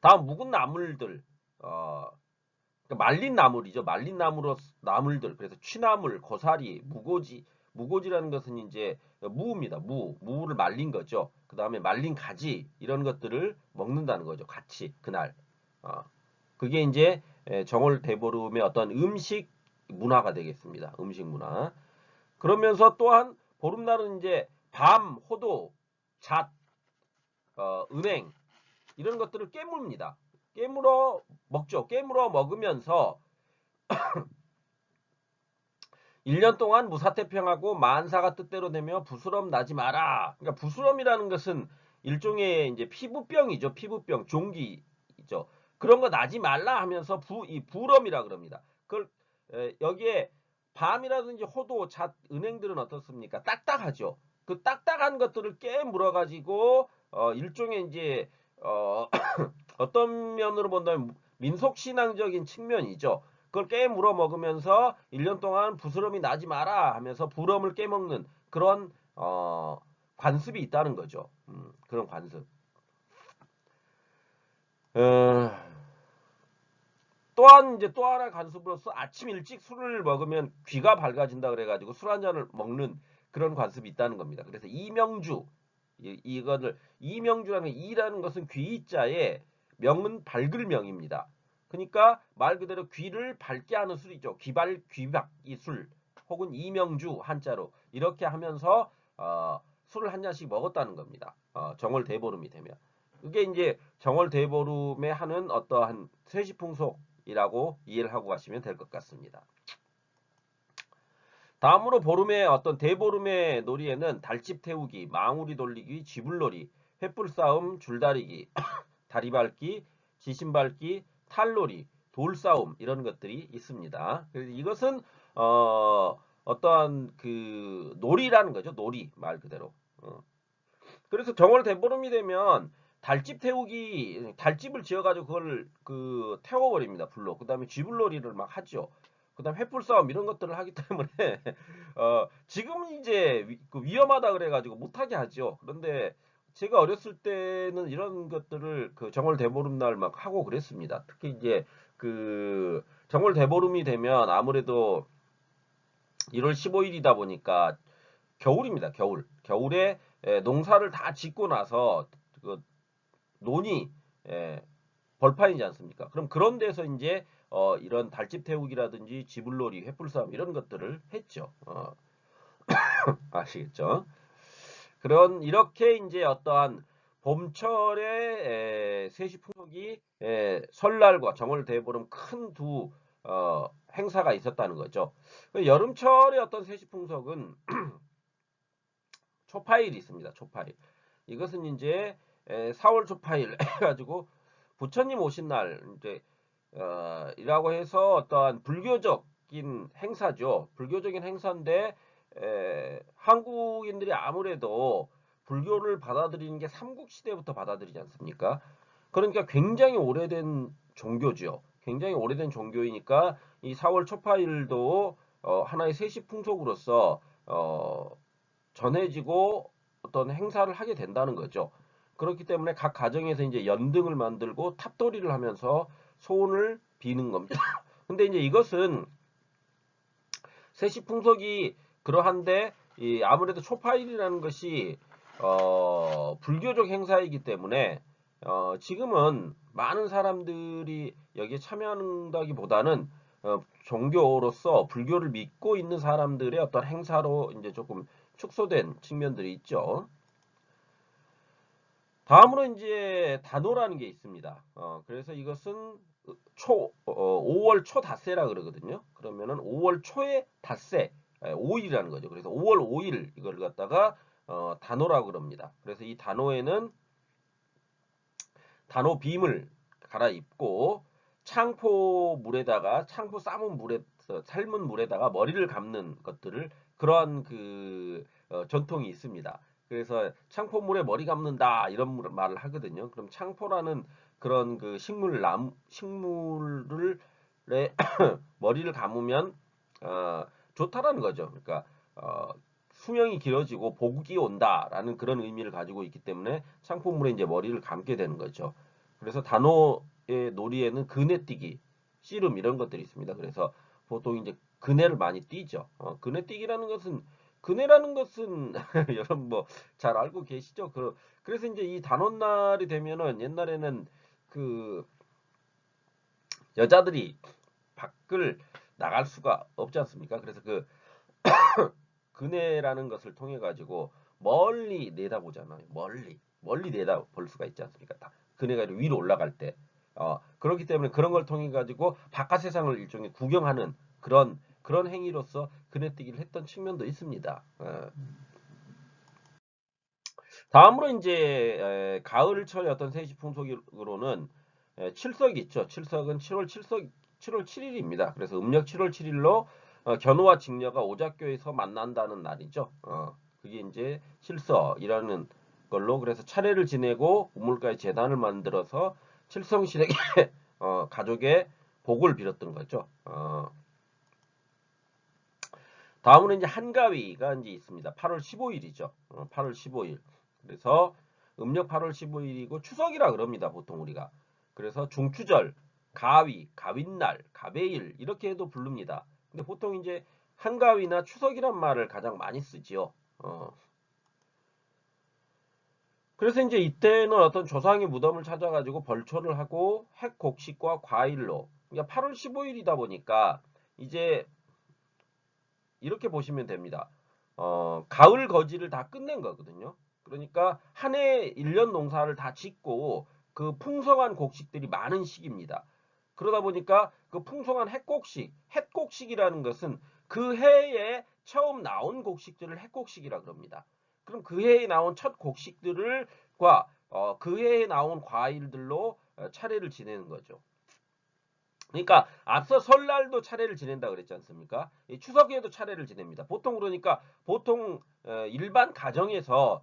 다음 묵은 나물들 그러니까 말린 나물이죠. 말린 나물들. 그래서 취나물, 고사리, 무고지. 무고지라는 것은 이제 무입니다. 무를 말린 거죠. 그 다음에 말린 가지 이런 것들을 먹는다는 거죠. 같이 그날. 그게 이제 정월 대보름의 어떤 음식 문화가 되겠습니다. 음식 문화. 그러면서 또한 보름날은 이제 밤, 호도, 잣, 은행 이런 것들을 깨물입니다. 깨물어 먹죠. 깨물어 먹으면서 1년 동안 무사태평하고 만사가 뜻대로 되며 부스럼 나지 마라. 그러니까 부스럼이라는 것은 일종의 이제 피부병이죠. 피부병, 종기죠. 그런 거 나지 말라 하면서 이 부럼이라 그럽니다. 그걸 여기에 밤이라든지 호도, 잣, 은행들은 어떻습니까? 딱딱하죠. 그 딱딱한 것들을 깨물어 가지고 일종의 이제 어떤 면으로 본다면 민속신앙적인 측면이죠. 그걸 깨물어 먹으면서 1년 동안 부스럼이 나지 마라 하면서 부럼을 깨먹는 그런 관습이 있다는 거죠. 그런 관습. 또한 이제 또 하나의 관습으로서 아침 일찍 술을 먹으면 귀가 밝아진다 그래가지고 술 한 잔을 먹는 그런 관습이 있다는 겁니다. 그래서 이명주 이거를 이명주라는 이라는 것은 귀자에 명은 밝을 명입니다. 그러니까 말 그대로 귀를 밝게 하는 술이죠. 귀박이 술 혹은 이명주 한자로 이렇게 하면서 술을 한 잔씩 먹었다는 겁니다. 정월대보름이 되면. 그게 이제 정월대보름에 하는 어떠한 세시풍속이라고 이해를 하고 가시면 될 것 같습니다. 다음으로 보름의 어떤 대보름의 놀이에는 달집 태우기, 망우리 돌리기, 쥐불놀이, 횃불 싸움, 줄다리기, 다리 밟기, 지신 밟기, 탈놀이, 돌싸움 이런 것들이 있습니다. 그래서 이것은 어떠한 그 놀이라는 거죠. 놀이 말 그대로. 그래서 정월 대보름이 되면 달집 태우기 달집을 지어가지고 그걸 그 태워버립니다. 불로. 그다음에 쥐불놀이를 막 하죠. 그다음 횃불 싸움 이런 것들을 하기 때문에 지금은 이제 그 위험하다 그래가지고 못하게 하죠. 그런데 제가 어렸을 때는 이런 것들을 그 정월 대보름 날 막 하고 그랬습니다. 특히 이제 그 정월 대보름이 되면 아무래도 1월 15일이다 보니까 겨울입니다. 겨울. 겨울에 농사를 다 짓고 나서 그 논이 벌판이지 않습니까? 그럼 그런 데서 이제 이런 달집 태우기라든지 지불놀이, 횃불싸움 이런 것들을 했죠. 아시겠죠? 그런 이렇게 이제 어떠한 봄철의 세시풍속이 설날과 정월대보름 큰 두 행사가 있었다는 거죠. 여름철의 어떤 세시풍속은 초파일이 있습니다. 초파일. 이것은 이제 4월 초파일 해가지고 부처님 오신 날 이제 이라고 해서 어떠한 불교적인 행사죠. 불교적인 행사인데 한국인들이 아무래도 불교를 받아들이는 게 삼국시대부터 받아들이지 않습니까? 그러니까 굉장히 오래된 종교죠. 굉장히 오래된 종교이니까 이 4월 초파일도 하나의 세시풍속으로서 전해지고 어떤 행사를 하게 된다는 거죠. 그렇기 때문에 각 가정에서 이제 연등을 만들고 탑돌이를 하면서 소원을 비는 겁니다. 근데 이제 이것은 세시풍속이 그러한데 아무래도 초파일이라는 것이 불교적 행사이기 때문에 지금은 많은 사람들이 여기에 참여한다기보다는 종교로서 불교를 믿고 있는 사람들의 어떤 행사로 이제 조금 축소된 측면들이 있죠. 다음으로 이제 단오라는 게 있습니다. 그래서 이것은 5월 초 닷새라 그러거든요. 그러면은 5월 초에 닷새, 5일이라는 거죠. 그래서 5월 5일 이걸 갖다가 단오라고 그럽니다. 그래서 이 단오에는 단오 빔을 갈아입고 창포 삶은 물에 삶은 물에다가 머리를 감는 것들을 그러한 그 전통이 있습니다. 그래서 창포물에 머리 감는다 이런 말을 하거든요. 그럼 창포라는 그런 그 식물을 머리를 감으면 좋다라는 거죠. 그러니까 수명이 길어지고 복이 온다라는 그런 의미를 가지고 있기 때문에 창포물에 이제 머리를 감게 되는 거죠. 그래서 단오의 놀이에는 그네뛰기, 씨름 이런 것들이 있습니다. 그래서 보통 이제 그네를 많이 띄죠. 그네라는 것은 여러분 뭐 잘 알고 계시죠? 그래서 이제 이 단오날이 되면은 옛날에는 그 여자들이 밖을 나갈 수가 없지 않습니까? 그래서 그 그네라는 것을 통해 가지고 멀리 내다보잖아요. 멀리 내다볼 수가 있지 않습니까? 다 그네가 위로 올라갈 때 그렇기 때문에 그런 걸 통해 가지고 바깥 세상을 일종의 구경하는 그런 행위로서 그네뛰기를 했던 측면도 있습니다. 다음으로 이제 가을철의 어떤 세시 풍속으로는 칠석이 있죠. 칠석은 7월 7일입니다. 그래서 음력 7월 7일로 견우와 직녀가 오작교에서 만난다는 날이죠. 그게 이제 칠석이라는 걸로 그래서 차례를 지내고 우물가에 제단을 만들어서 칠성신에게 가족의 복을 빌었던 거죠. 다음으로 이제 한가위가 이제 있습니다. 8월 15일이죠. 8월 15일. 그래서 음력 8월 15일이고 추석이라 그럽니다. 보통 우리가. 그래서 중추절, 가위, 가윗날, 가베일 이렇게 해도 부릅니다. 근데 보통 이제 한가위나 추석이란 말을 가장 많이 쓰지요. 그래서 이제 이때는 어떤 조상의 무덤을 찾아가지고 벌초를 하고 핵곡식과 과일로, 그러니까 8월 15일이다 보니까 이제 이렇게 보시면 됩니다. 가을 거지를 다 끝낸 거거든요. 그러니까 한 해 1년 농사를 다 짓고 그 풍성한 곡식들이 많은 시기입니다. 그러다 보니까 그 풍성한 햇곡식이라는 것은 그 해에 처음 나온 곡식들을 햇곡식이라 그럽니다. 그럼 그 해에 나온 첫 곡식들과 그 해에 나온 과일들로 차례를 지내는 거죠. 그러니까 앞서 설날도 차례를 지낸다 그랬지 않습니까? 추석에도 차례를 지냅니다. 보통 그러니까 보통 일반 가정에서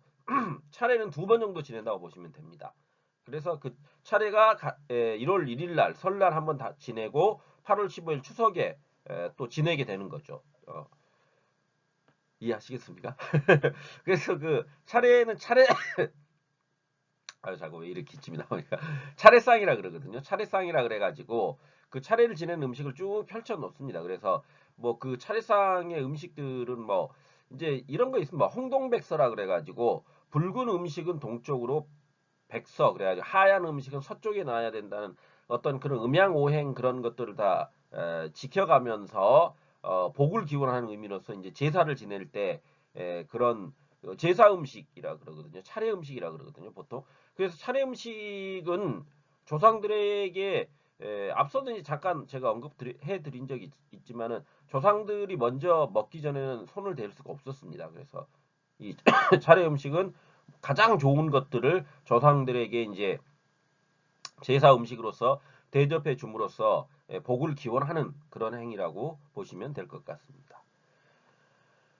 차례는 2번 정도 지낸다고 보시면 됩니다. 그래서 그 차례가 1월 1일 날 설날 한번 다 지내고 8월 15일 추석에 또 지내게 되는 거죠. 이해하시겠습니까? 그래서 그 차례는 차례 아유 자꾸 왜 이렇게 기침이 나오니까 차례상이라 그러거든요. 차례상이라 그래가지고 그 차례를 지내는 음식을 쭉 펼쳐 놓습니다. 그래서 뭐 그 차례상의 음식들은 뭐 이제 이런 거 있으면 뭐 홍동백서라 그래가지고 붉은 음식은 동쪽으로 백서 그래가지고 하얀 음식은 서쪽에 놔야 된다는 어떤 그런 음양오행 그런 것들을 다 지켜가면서 복을 기원하는 의미로서 이제 제사를 지낼 때 그런 제사 음식이라 그러거든요. 차례 음식이라 그러거든요. 보통. 그래서 차례 음식은 조상들에게 앞서도 이제 잠깐 제가 언급해 드린 적이 있지만은 조상들이 먼저 먹기 전에는 손을 댈 수가 없었습니다. 그래서 이 차례 음식은 가장 좋은 것들을 조상들에게 이제 제사 음식으로서 대접해 줌으로써 복을 기원하는 그런 행위라고 보시면 될 것 같습니다.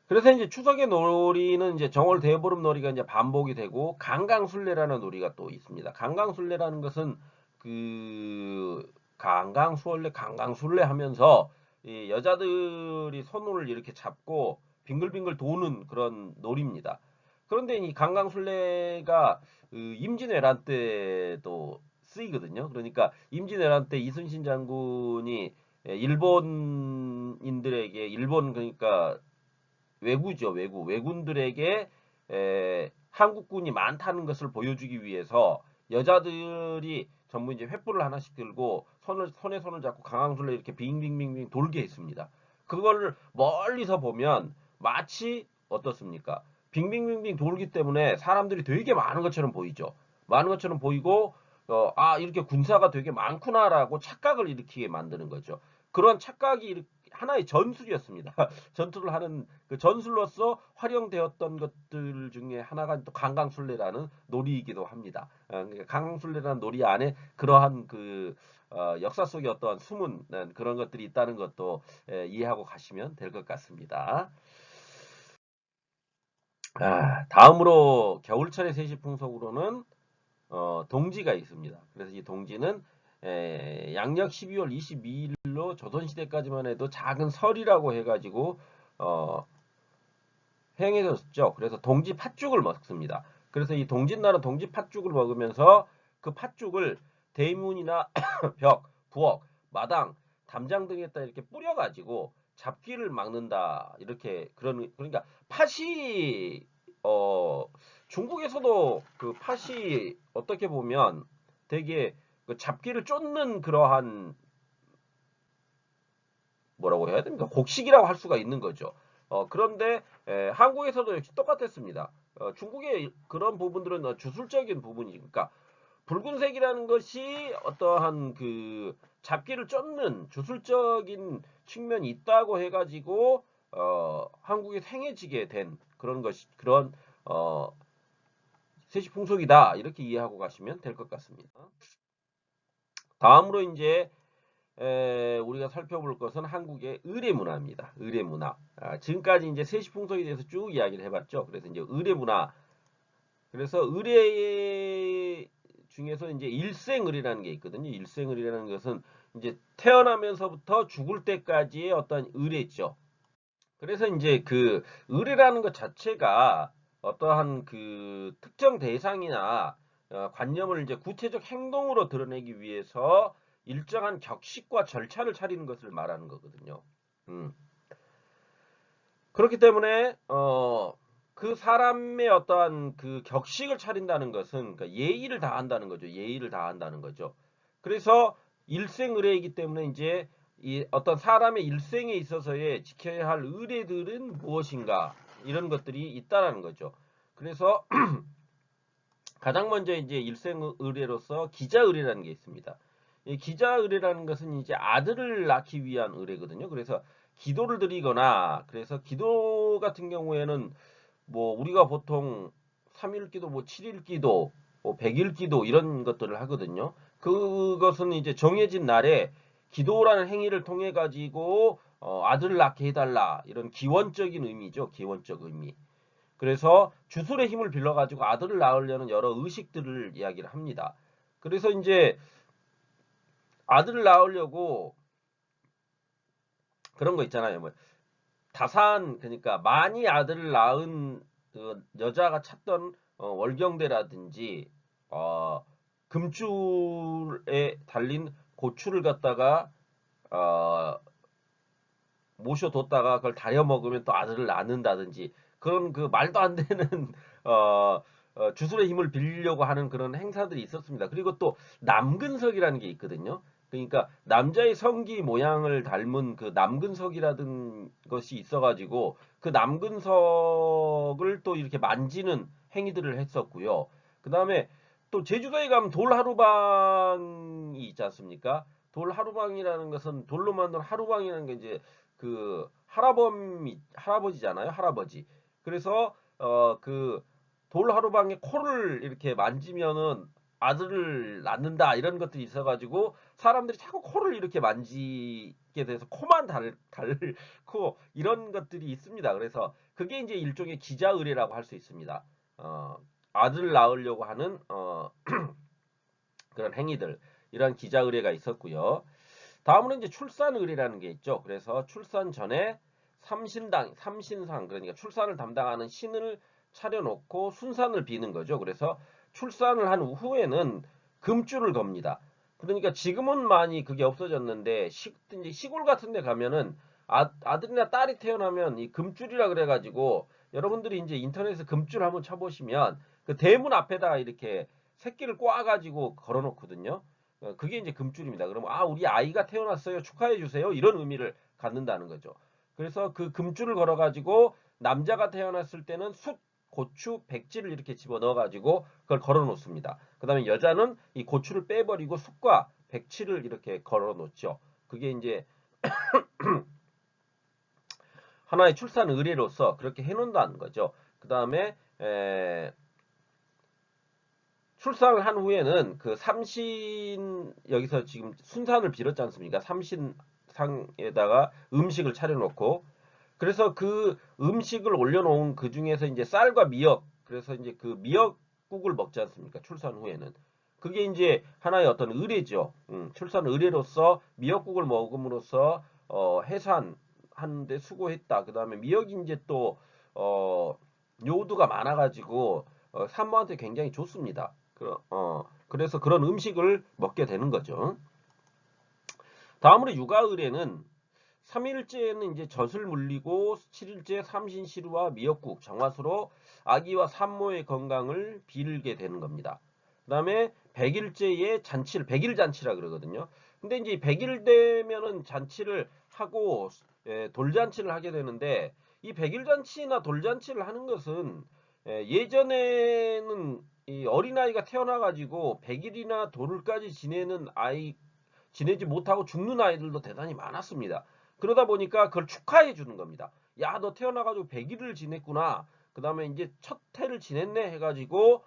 그래서 이제 추석의 놀이는 이제 정월 대보름 놀이가 이제 반복이 되고 강강술래라는 놀이가 또 있습니다. 강강술래라는 것은 그 강강술래 하면서 이 여자들이 손을 이렇게 잡고 빙글빙글 도는 그런 놀이입니다. 그런데 이 강강술래가 그 임진왜란 때도 쓰이거든요. 그러니까 임진왜란 때 이순신 장군이 일본인들에게 일본 그러니까 왜구죠, 왜구. 왜군들에게 한국군이 많다는 것을 보여주기 위해서 여자들이 전부 이제 횃불을 하나씩 들고 손에 손을 잡고 강황술래 이렇게 빙빙빙빙 돌게 했습니다. 그걸 멀리서 보면 마치 어떻습니까? 빙빙빙빙 돌기 때문에 사람들이 되게 많은 것처럼 보이죠. 많은 것처럼 보이고 이렇게 군사가 되게 많구나라고 착각을 일으키게 만드는 거죠. 그런 착각이 하나의 전술이었습니다. 전투를 하는 그 전술로서 활용되었던 것들 중에 하나가 또 강강술래라는 놀이이기도 합니다. 그러니까 강강술래라는 놀이 안에 그러한 그 역사 속에 어떠한 숨은 그런 것들이 있다는 것도 이해하고 가시면 될 것 같습니다. 다음으로 겨울철의 세시풍속으로는 동지가 있습니다. 그래서 이 동지는 양력 12월 22일로 조선시대까지만 해도 작은 설이라고 해가지고 어, 행해졌죠. 그래서 동지 팥죽을 먹습니다. 그래서 이 동짓날은 동지 팥죽을 먹으면서 그 팥죽을 대문이나 벽, 부엌, 마당, 담장 등에다 이렇게 뿌려가지고 잡기를 막는다. 이렇게 그러니까 팥이 어 중국에서도 그 팥이 어떻게 보면 되게 그 잡기를 쫓는 그러한 뭐라고 해야 됩니까? 곡식이라고 할 수가 있는 거죠. 그런데 한국에서도 역시 똑같았습니다. 중국의 그런 부분들은 주술적인 부분이니까 붉은색이라는 것이 어떠한 그 잡기를 쫓는 주술적인 측면이 있다고 해가지고 한국에 행해지게 된 그런 것이 그런 어, 세시풍속이다 이렇게 이해하고 가시면 될 것 같습니다. 다음으로 이제 우리가 살펴볼 것은 한국의 의례 문화입니다. 의례 문화. 지금까지 이제 세시풍속에 대해서 쭉 이야기를 해봤죠. 그래서 이제 의례 문화. 그래서 의례 중에서 이제 일생의례라는 게 있거든요. 일생의례라는 것은 이제 태어나면서부터 죽을 때까지의 어떤 의례죠. 그래서 이제 그 의례라는 것 자체가 어떠한 그 특정 대상이나 관념을 이제 구체적 행동으로 드러내기 위해서 일정한 격식과 절차를 차리는 것을 말하는 거거든요. 음. 그렇기 때문에 그 사람의 어떠한 그 격식을 차린다는 것은 그러니까 예의를 다한다는 거죠. 예의를 다한다는 거죠. 그래서 일생의례이기 때문에 이제 이 어떤 사람의 일생에 있어서의 지켜야 할 의례들은 무엇인가 이런 것들이 있다라는 거죠. 그래서 가장 먼저 이제 일생의례로서 기자의례라는 게 있습니다. 이 기자의례라는 것은 이제 아들을 낳기 위한 의례거든요. 그래서 기도를 드리거나 그래서 기도 같은 경우에는 뭐 우리가 보통 3일 기도, 뭐 7일 기도, 뭐 100일 기도 이런 것들을 하거든요. 그것은 이제 정해진 날에 기도라는 행위를 통해 가지고 아들을 낳게 해달라 이런 기원적인 의미죠. 기원적 의미. 그래서 주술의 힘을 빌려 가지고 아들을 낳으려는 여러 의식들을 이야기를 합니다. 그래서 이제 아들을 낳으려고 그런 거 있잖아요. 뭐 다산 그러니까 많이 아들을 낳은 그 여자가 찾던 월경대라든지 어, 금줄에 달린 고추를 갖다가 어, 모셔뒀다가 그걸 다려 먹으면 또 아들을 낳는다든지 그런 그 말도 안 되는 어, 주술의 힘을 빌리려고 하는 그런 행사들이 있었습니다. 그리고 또 남근석이라는 게 있거든요. 그러니까 남자의 성기 모양을 닮은 그 남근석이라든 것이 있어가지고 그 남근석을 또 이렇게 만지는 행위들을 했었고요. 그 다음에 또 제주도에 가면 돌하루방이 있지 않습니까? 돌하루방이라는 것은 돌로 만든 하루방이라는 게 이제 그 할아버지잖아요. 할아버지. 그래서 그 돌하루방에 코를 이렇게 만지면은 아들을 낳는다 이런 것들이 있어가지고 사람들이 자꾸 코를 이렇게 만지게 돼서 코만 닳고 이런 것들이 있습니다. 그래서 그게 이제 일종의 기자의례라고 할 수 있습니다. 어, 아들을 낳으려고 하는 그런 행위들 이런 기자의례가 있었고요. 다음으로 이제 출산 의례라는 게 있죠. 그래서 출산 전에 삼신상 그러니까 출산을 담당하는 신을 차려놓고 순산을 비는 거죠. 그래서 출산을 한 후에는 금줄을 겁니다. 그러니까 지금은 많이 그게 없어졌는데 이제 시골 같은 데 가면은 아들이나 딸이 태어나면 이 금줄이라 그래가지고 여러분들이 이제 인터넷에 금줄 한번 쳐보시면 그 대문 앞에다가 이렇게 새끼를 꼬아가지고 걸어놓거든요. 그게 이제 금줄입니다. 그러면 우리 아이가 태어났어요. 축하해 주세요. 이런 의미를 갖는다는 거죠. 그래서 그 금줄을 걸어 가지고 남자가 태어났을 때는 숫, 고추, 백지를 이렇게 집어 넣어 가지고 그걸 걸어 놓습니다. 그다음에 여자는 이 고추를 빼버리고 숫과 백치를 이렇게 걸어 놓죠. 그게 이제 하나의 출산 의례로서 그렇게 해 놓는다는 거죠. 그다음에 출산을 한 후에는 그 삼신 여기서 지금 순산을 빌었지 않습니까? 삼신상에다가 음식을 차려놓고 그래서 그 음식을 올려놓은 그 중에서 이제 쌀과 미역 그래서 이제 그 미역국을 먹지 않습니까? 출산 후에는 그게 이제 하나의 어떤 의례죠. 출산 의례로서 미역국을 먹음으로써 해산하는데 수고했다. 그 다음에 미역이 이제 또 요오드가 많아가지고 산모한테 굉장히 좋습니다. 그래서 그런 음식을 먹게 되는 거죠. 다음으로 육아 의례는 3일째에는 이제 젖을 물리고 7일째 삼신시루와 미역국, 정화수로 아기와 산모의 건강을 빌게 되는 겁니다. 그다음에 100일째에 잔치를 100일 잔치라 그러거든요. 근데 이제 100일 되면은 잔치를 하고 돌잔치를 하게 되는데 이 100일 잔치나 돌잔치를 하는 것은 예전에는 이 어린아이가 태어나가지고 100일이나 돌까지 지내지 못하고 죽는 아이들도 대단히 많았습니다. 그러다 보니까 그걸 축하해 주는 겁니다. 야, 너 태어나가지고 100일을 지냈구나. 그 다음에 이제 첫 해를 지냈네 해가지고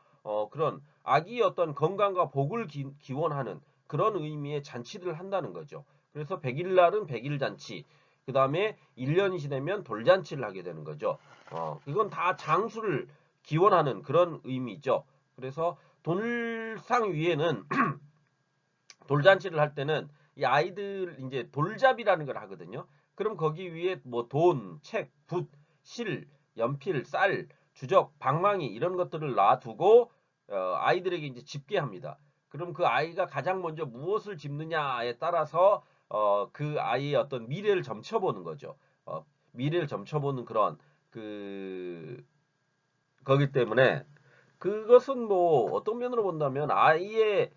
그런 아기의 어떤 건강과 복을 기원하는 그런 의미의 잔치를 한다는 거죠. 그래서 100일 날은 100일 잔치. 그 다음에 1년이 지나면 돌잔치를 하게 되는 거죠. 이건 다 장수를 기원하는 그런 의미죠. 그래서 돌상 위에는 돌잔치를 할 때는 이 아이들 이제 돌잡이라는 걸 하거든요. 그럼 거기 위에 뭐 돈, 책, 붓, 실, 연필, 쌀, 주적, 방망이 이런 것들을 놔두고 아이들에게 이제 집게합니다. 그럼 그 아이가 가장 먼저 무엇을 집느냐에 따라서 그 아이의 어떤 미래를 점쳐보는 거죠. 미래를 점쳐보는 그런 그 거기 때문에 그것은 뭐 어떤 면으로 본다면 아이의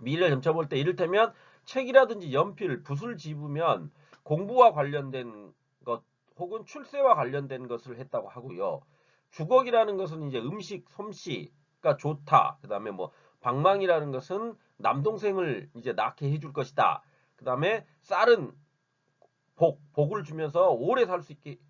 미래를 점쳐볼 때 이를테면 책이라든지 연필, 붓을 집으면 공부와 관련된 것 혹은 출세와 관련된 것을 했다고 하고요. 주걱이라는 것은 이제 음식, 솜씨가 좋다. 그 다음에 뭐 방망이라는 것은 남동생을 이제 낳게 해줄 것이다. 그 다음에 쌀은 복을 주면서 오래 살 수 있게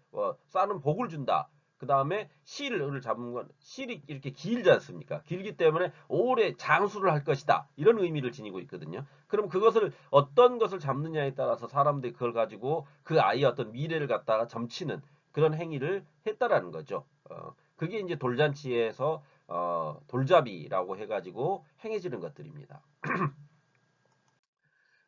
쌀은 복을 준다. 그 다음에 실을 잡은 건 실이 이렇게 길지 않습니까? 길기 때문에 오래 장수를 할 것이다. 이런 의미를 지니고 있거든요. 그럼 그것을 어떤 것을 잡느냐에 따라서 사람들이 그걸 가지고 그 아이의 어떤 미래를 갖다가 점치는 그런 행위를 했다라는 거죠. 그게 이제 돌잔치에서 돌잡이라고 해가지고 행해지는 것들입니다.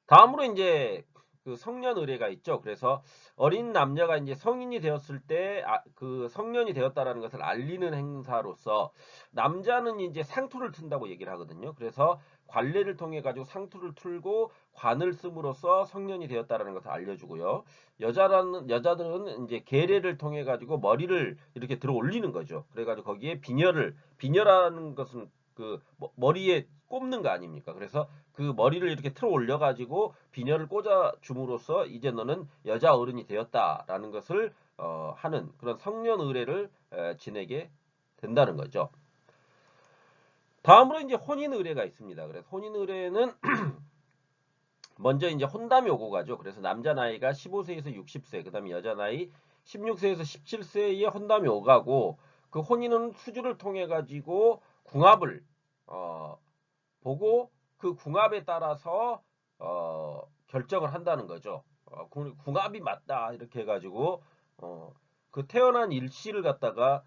다음으로 이제 그 성년 의례가 있죠. 그래서 어린 남녀가 이제 성인이 되었을 때 그 성년이 되었다라는 것을 알리는 행사로서 남자는 이제 상투를 튼다고 얘기를 하거든요. 그래서 관례를 통해 가지고 상투를 틀고 관을 씀으로써 성년이 되었다라는 것을 알려주고요. 여자들은 이제 계례를 통해 가지고 머리를 이렇게 들어 올리는 거죠. 그래가지고 거기에 비녀라는 것은 그 머리에 꼽는 거 아닙니까? 그래서 그 머리를 이렇게 틀어 올려가지고 비녀를 꽂아 줌으로써 이제 너는 여자 어른이 되었다라는 것을 하는 그런 성년 의례를 지내게 된다는 거죠. 다음으로 이제 혼인 의례가 있습니다. 그래서 혼인 의례는 먼저 이제 혼담이 오고 가죠. 그래서 남자 나이가 15세에서 60세, 그다음에 여자 나이 16세에서 17세에 혼담이 오가고 그 혼인은 수주를 통해 가지고 궁합을 보고 그 궁합에 따라서 결정을 한다는 거죠. 궁합이 맞다 이렇게 해가지고 그 태어난 일시를 갖다가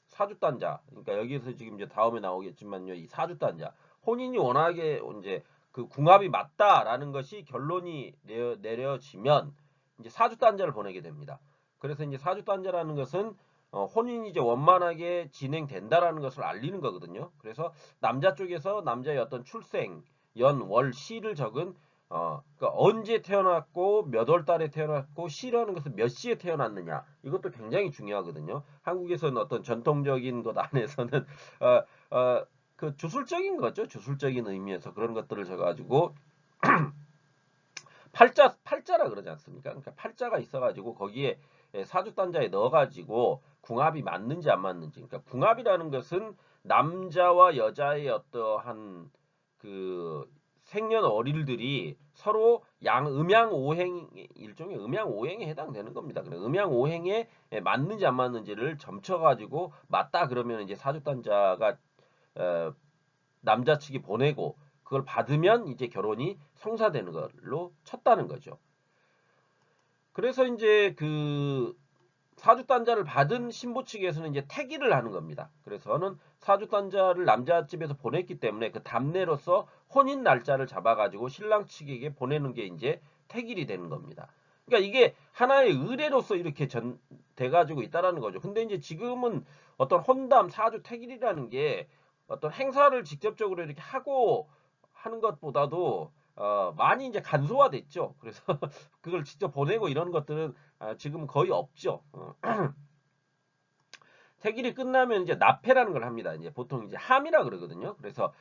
사주단자, 그러니까 여기서 지금 이제 다음에 나오겠지만요, 이 사주단자 혼인이 워낙에 이제 그 궁합이 맞다라는 것이 결론이 내려지면 이제 사주단자를 보내게 됩니다. 그래서 이제 사주단자라는 것은 혼인이 이제 원만하게 진행된다라는 것을 알리는 거거든요. 그래서 남자 쪽에서 남자의 어떤 출생, 연, 월, 시를 적은 그러니까 언제 태어났고 몇 월 달에 태어났고 시라는 것은 몇 시에 태어났느냐 이것도 굉장히 중요하거든요. 한국에서는 어떤 전통적인 것 안에서는 그 주술적인 거죠. 주술적인 의미에서 그런 것들을 적어가지고 팔자라 그러지 않습니까? 그러니까 팔자가 있어가지고 거기에 사주단자에 넣어가지고 궁합이 맞는지 안 맞는지. 그러니까 궁합이라는 것은 남자와 여자의 어떠한 그 생년월일들이 서로 음양오행 일종의 음양오행에 해당되는 겁니다. 그래 음양오행에 맞는지 안 맞는지를 점쳐가지고 맞다 그러면 이제 사주단자가 남자 측이 보내고 그걸 받으면 이제 결혼이 성사되는 걸로 쳤다는 거죠. 그래서 이제 그 사주단자를 받은 신부 측에서는 이제 태기를 하는 겁니다. 그래서는 사주단자를 남자 집에서 보냈기 때문에 그 답례로서 혼인 날짜를 잡아가지고 신랑 측에게 보내는 게 이제 태길이 되는 겁니다. 그러니까 이게 하나의 의례로서 이렇게 돼가지고 있다라는 거죠. 근데 이제 지금은 어떤 혼담, 사주, 태길이라는 게 어떤 행사를 직접적으로 이렇게 하고 하는 것보다도 많이 이제 간소화됐죠. 그래서 그걸 직접 보내고 이런 것들은 지금 거의 없죠. 태길이 끝나면 이제 납패라는 걸 합니다. 이제 보통 이제 함이라 그러거든요. 그래서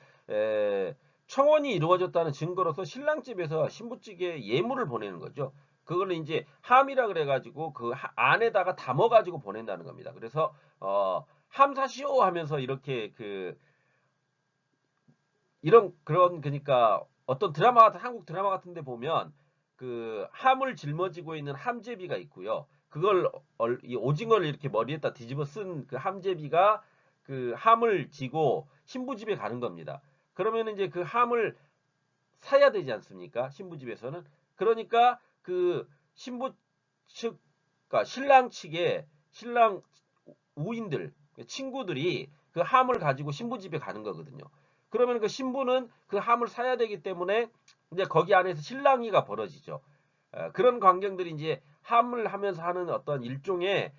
청혼이 이루어졌다는 증거로서 신랑 집에서 신부 측에 예물을 보내는 거죠. 그걸 이제 함이라 그래가지고 그 안에다가 담아가지고 보낸다는 겁니다. 그래서 함 사시오 하면서 이렇게 이런 그런 그러니까 어떤 드라마 같은 한국 드라마 같은데 보면 그 함을 짊어지고 있는 함제비가 있고요. 그걸 이 오징어를 이렇게 머리에다 뒤집어 쓴 그 함제비가 그 함을 지고 신부 집에 가는 겁니다. 그러면 이제 그 함을 사야 되지 않습니까? 신부 집에서는. 그러니까 그 신부 측, 그러니까 신랑 측에 신랑 우인들, 친구들이 그 함을 가지고 신부 집에 가는 거거든요. 그러면 그 신부는 그 함을 사야 되기 때문에 이제 거기 안에서 실랑이가 벌어지죠. 그런 광경들이 이제 함을 하면서 하는 어떤 일종의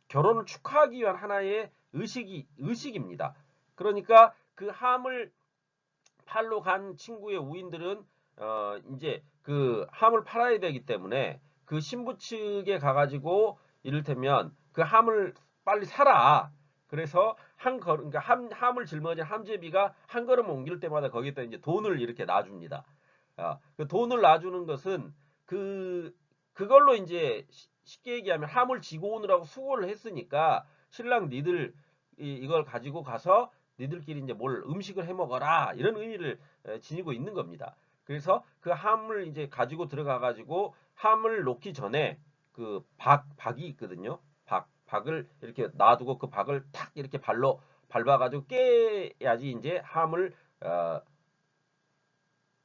결혼을 축하하기 위한 하나의 의식입니다. 그러니까 그 함을 팔로 간 친구의 우인들은 이제 그 함을 팔아야 되기 때문에 그 신부 측에 가가지고 이를테면 그 함을 빨리 사라. 그래서 그러니까 함을 짊어진 함제비가 한 걸음 옮길 때마다 거기다 이제 돈을 이렇게 놔줍니다. 그 돈을 놔주는 것은 그걸로 이제 쉽게 얘기하면 함을 지고 오느라고 수고를 했으니까 신랑 니들 이걸 가지고 가서 니들끼리 이제 뭘 음식을 해 먹어라 이런 의미를 지니고 있는 겁니다. 그래서 그 함을 이제 가지고 들어가 가지고 함을 놓기 전에 그 박이 있거든요. 박을 이렇게 놔두고 그 박을 탁 이렇게 발로 밟아가지고 깨야지 이제 함을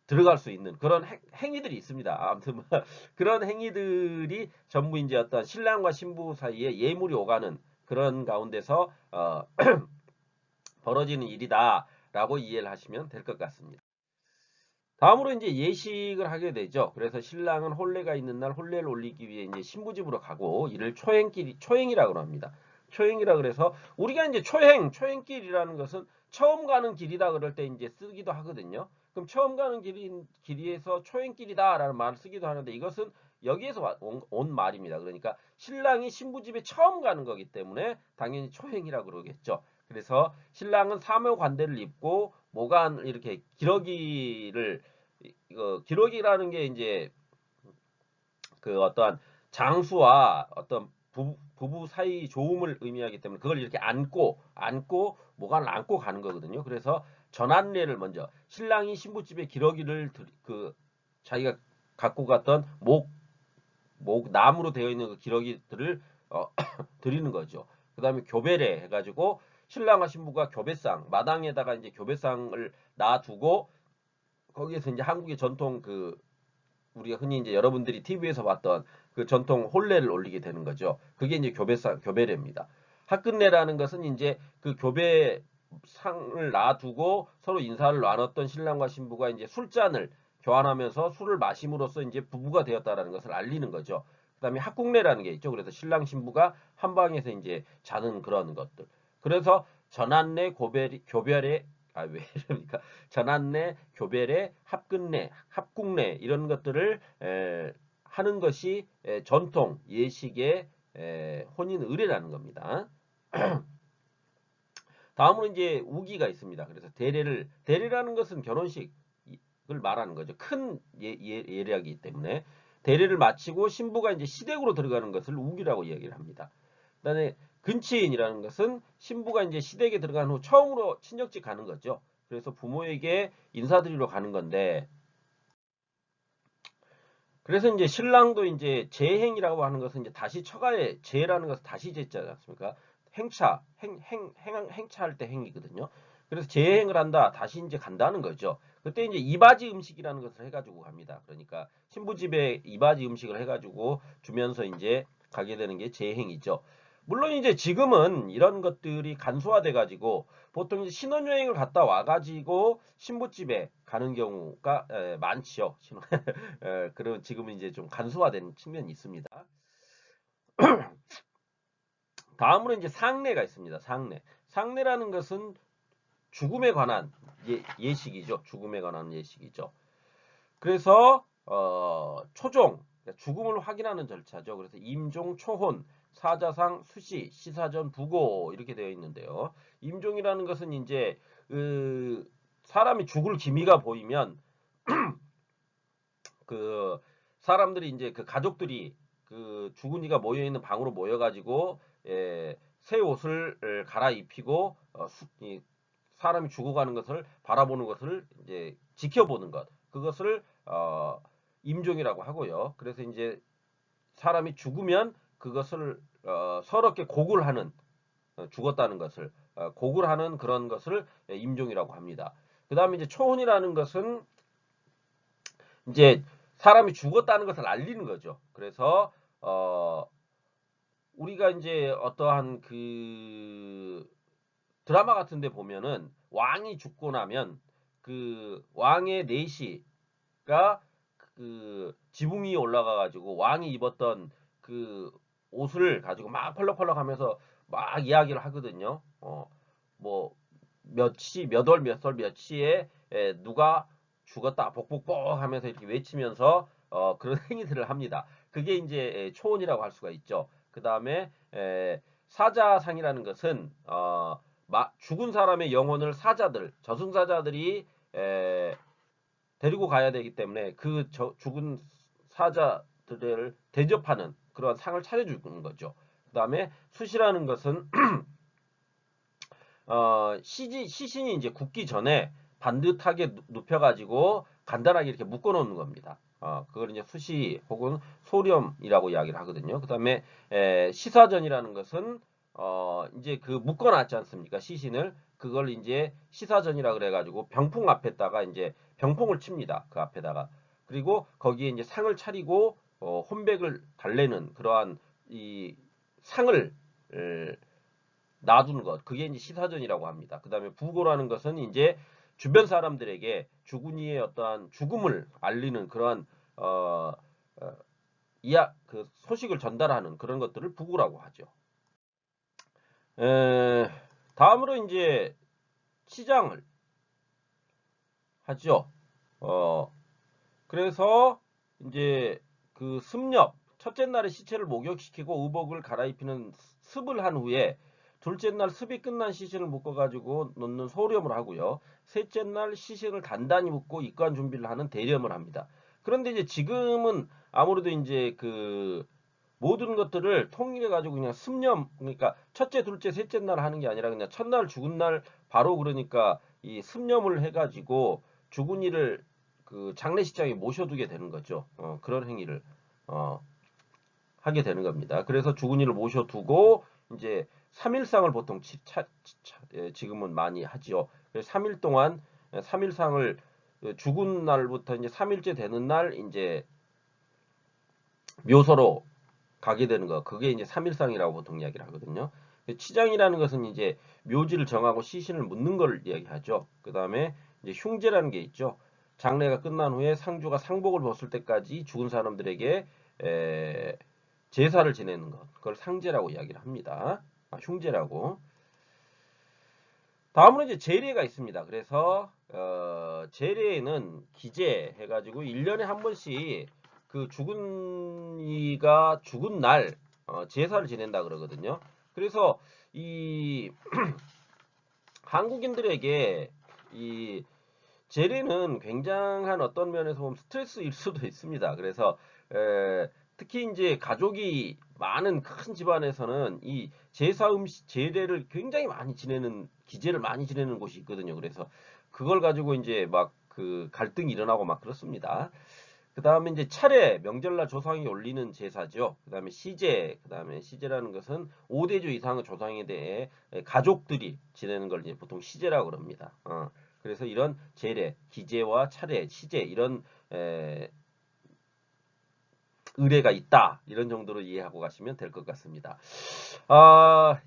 들어갈 수 있는 그런 행위들이 있습니다. 아무튼 뭐 그런 행위들이 전부 이제 어떤 신랑과 신부 사이에 예물이 오가는 그런 가운데서 벌어지는 일이다라고 이해를 하시면 될 것 같습니다. 다음으로 이제 예식을 하게 되죠. 그래서 신랑은 혼례가 있는 날 혼례를 올리기 위해 이제 신부집으로 가고 이를 초행이라고 합니다. 초행이라 그래서 우리가 이제 초행길이라는 것은 처음 가는 길이다 그럴 때 이제 쓰기도 하거든요. 그럼 처음 가는 길이에서 초행길이다라는 말을 쓰기도 하는데 이것은 여기에서 온 말입니다. 그러니까 신랑이 신부집에 처음 가는 거기 때문에 당연히 초행이라고 그러겠죠. 그래서 신랑은 사묘관대를 입고 모간 이렇게 기러기라는 게 이제 그 어떠한 장수와 어떤 부부 사이 좋음을 의미하기 때문에 그걸 이렇게 안고 모간을 안고 가는 거거든요. 그래서 전안례를 먼저 신랑이 신부집에 기러기를 자기가 갖고 갔던 나무로 되어 있는 그 기러기들을 드리는 거죠. 그 다음에 교배례 해가지고 신랑과 신부가 교배상 마당에다가 이제 교배상을 놔두고 거기에서 이제 한국의 전통 우리가 흔히 이제 여러분들이 TV에서 봤던 그 전통 혼례를 올리게 되는 거죠. 그게 이제 교배례입니다. 합끝례라는 것은 이제 그 교배상을 놔두고 서로 인사를 나눴던 신랑과 신부가 이제 술잔을 교환하면서 술을 마심으로써 이제 부부가 되었다라는 것을 알리는 거죠. 그다음에 합국례라는 게 있죠. 그래서 신랑 신부가 한 방에서 이제 자는 그런 것들. 그래서 전안례, 교별례 왜 이러니까 전안례, 교배례, 합국례 이런 것들을 하는 것이 전통 예식의 혼인 의례라는 겁니다. 다음으로 이제 우기가 있습니다. 그래서 대례라는 것은 결혼식을 말하는 거죠. 큰 예례이기 때문에 대례를 마치고 신부가 이제 시댁으로 들어가는 것을 우기라고 이야기를 합니다. 그다음에 근친이라는 것은 신부가 이제 시댁에 들어간 후 처음으로 친정집 가는 거죠. 그래서 부모에게 인사드리러 가는 건데, 그래서 이제 신랑도 이제 재행이라고 하는 것은 이제 다시 처가에 재라는 것은 다시 재지 않습니까? 행차할 때 행이거든요. 그래서 재행을 한다, 다시 이제 간다는 거죠. 그때 이제 이바지 음식이라는 것을 해가지고 갑니다. 그러니까 신부집에 이바지 음식을 해가지고 주면서 이제 가게 되는 게 재행이죠. 물론 이제 지금은 이런 것들이 간소화돼 가지고 보통 이제 신혼여행을 갔다 와가지고 신부집에 가는 경우가 많지요. 그런 지금은 이제 좀 간소화된 측면이 있습니다. 다음으로 이제 상례가 있습니다. 상례라는 것은 죽음에 관한 예식이죠. 죽음에 관한 예식이죠. 그래서 초종, 죽음을 확인하는 절차죠. 그래서 임종, 초혼, 사자상, 수시, 시사전, 부고 이렇게 되어 있는데요. 임종이라는 것은 이제 사람이 죽을 기미가 보이면 그 사람들이 이제 그 가족들이 그 죽은 이가 모여 있는 방으로 모여가지고 새 옷을 갈아입히고 사람이 죽어가는 것을 바라보는 것을 이제 지켜보는 것, 그것을 임종이라고 하고요. 그래서 이제 사람이 죽으면 그것을 서럽게 곡을 하는 죽었다는 것을 곡을 하는 그런 것을 임종이라고 합니다. 그 다음에 이제 초혼이라는 것은 이제 사람이 죽었다는 것을 알리는 거죠. 그래서 우리가 이제 어떠한 드라마 같은 데 보면은 왕이 죽고 나면 그 왕의 내시가 지붕 위에 올라가 가지고 왕이 입었던 그 옷을 가지고 막 펄럭펄럭 하면서 막 이야기를 하거든요. 뭐 몇 월 몇 설 몇 시에 누가 죽었다 복복복 하면서 이렇게 외치면서 그런 행위들을 합니다. 그게 이제 초혼이라고 할 수가 있죠. 그 다음에 사자상이라는 것은 죽은 사람의 영혼을 사자들, 저승사자들이 데리고 가야 되기 때문에 그 죽은 사자들을 대접하는 그런 상을 차려주는 거죠. 그 다음에 숫이라는 것은 시신이 이제 굽기 전에 반듯하게 눕혀가지고 간단하게 이렇게 묶어놓는 겁니다. 그걸 이제 수시 혹은 소렴이라고 이야기를 하거든요. 그 다음에 시사전이라는 것은 이제 그 묶어놨지 않습니까? 시신을 그걸 이제 시사전이라 그래가지고 병풍 앞에다가 이제 병풍을 칩니다. 그 앞에다가 그리고 거기에 이제 상을 차리고 혼백을 달래는 그러한 이 상을 놔두는 것. 그게 이제 시사전이라고 합니다. 그 다음에 부고라는 것은 이제 주변 사람들에게 죽은 이의 어떠한 죽음을 알리는 그러한 그 소식을 전달하는 그런 것들을 부고라고 하죠. 다음으로 이제 치장을 하죠. 그래서 이제 그 습렵 첫째 날에 시체를 목욕시키고 의복을 갈아입히는 습을 한 후에 둘째 날 습이 끝난 시신을 묶어가지고 놓는 소렴을 하고요. 셋째 날 시신을 단단히 묶고 입관 준비를 하는 대렴을 합니다. 그런데 이제 지금은 아무래도 이제 그 모든 것들을 통일해가지고 그냥 습념, 그러니까 첫째, 둘째, 셋째 날 하는 게 아니라 그냥 첫날 죽은 날 바로 그러니까 이 습념을 해가지고 죽은 이를 그 장례식장에 모셔두게 되는 거죠. 그런 행위를 하게 되는 겁니다. 그래서 죽은 이를 모셔두고 이제 3일상을 보통 지금은 많이 하지요. 3일 동안 3일상을 죽은 날부터 이제 3일째 되는 날 이제 묘소로 가게 되는 거. 그게 이제 3일상이라고 보통 이야기를 하거든요. 치장이라는 것은 이제 묘지를 정하고 시신을 묻는 걸 이야기하죠. 그 다음에 이제 흉제라는 게 있죠. 장례가 끝난 후에 상주가 상복을 벗을 때까지 죽은 사람들에게 제사를 지내는 것. 그걸 상제라고 이야기를 합니다. 흉제라고. 다음으로 이제 제례가 있습니다. 그래서 제례에는 기제 해가지고 1년에 한 번씩 그 죽은 이가 죽은 날 제사를 지낸다 그러거든요. 그래서 이 한국인들에게 이 제례는 굉장한 어떤 면에서 보면 스트레스일 수도 있습니다. 그래서 특히 이제 가족이 많은 큰 집안에서는 이 제사 음식 제례를 굉장히 많이 지내는 기제를 많이 지내는 곳이 있거든요. 그래서 그걸 가지고 이제 막 그 갈등이 일어나고 막 그렇습니다. 그 다음에 이제 차례, 명절날 조상이 올리는 제사죠. 그 다음에 시제, 그 다음에 시제라는 것은 5대조 이상의 조상에 대해 가족들이 지내는 걸 이제 보통 시제라고 그럽니다. 그래서 이런 제례, 기제와 차례, 시제 이런 의례가 있다. 이런 정도로 이해하고 가시면 될 것 같습니다.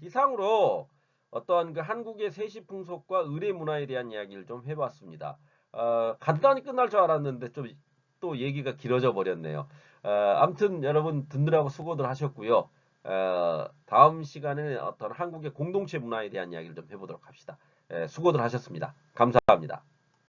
이상으로 어떠한 그 한국의 세시 풍속과 의례 문화에 대한 이야기를 좀 해봤습니다. 간단히 끝날 줄 알았는데 좀 또 얘기가 길어져 버렸네요. 아무튼 여러분 듣느라고 수고들 하셨고요. 다음 시간에 어떤 한국의 공동체 문화에 대한 이야기를 좀 해보도록 합시다. 수고들 하셨습니다. 감사합니다.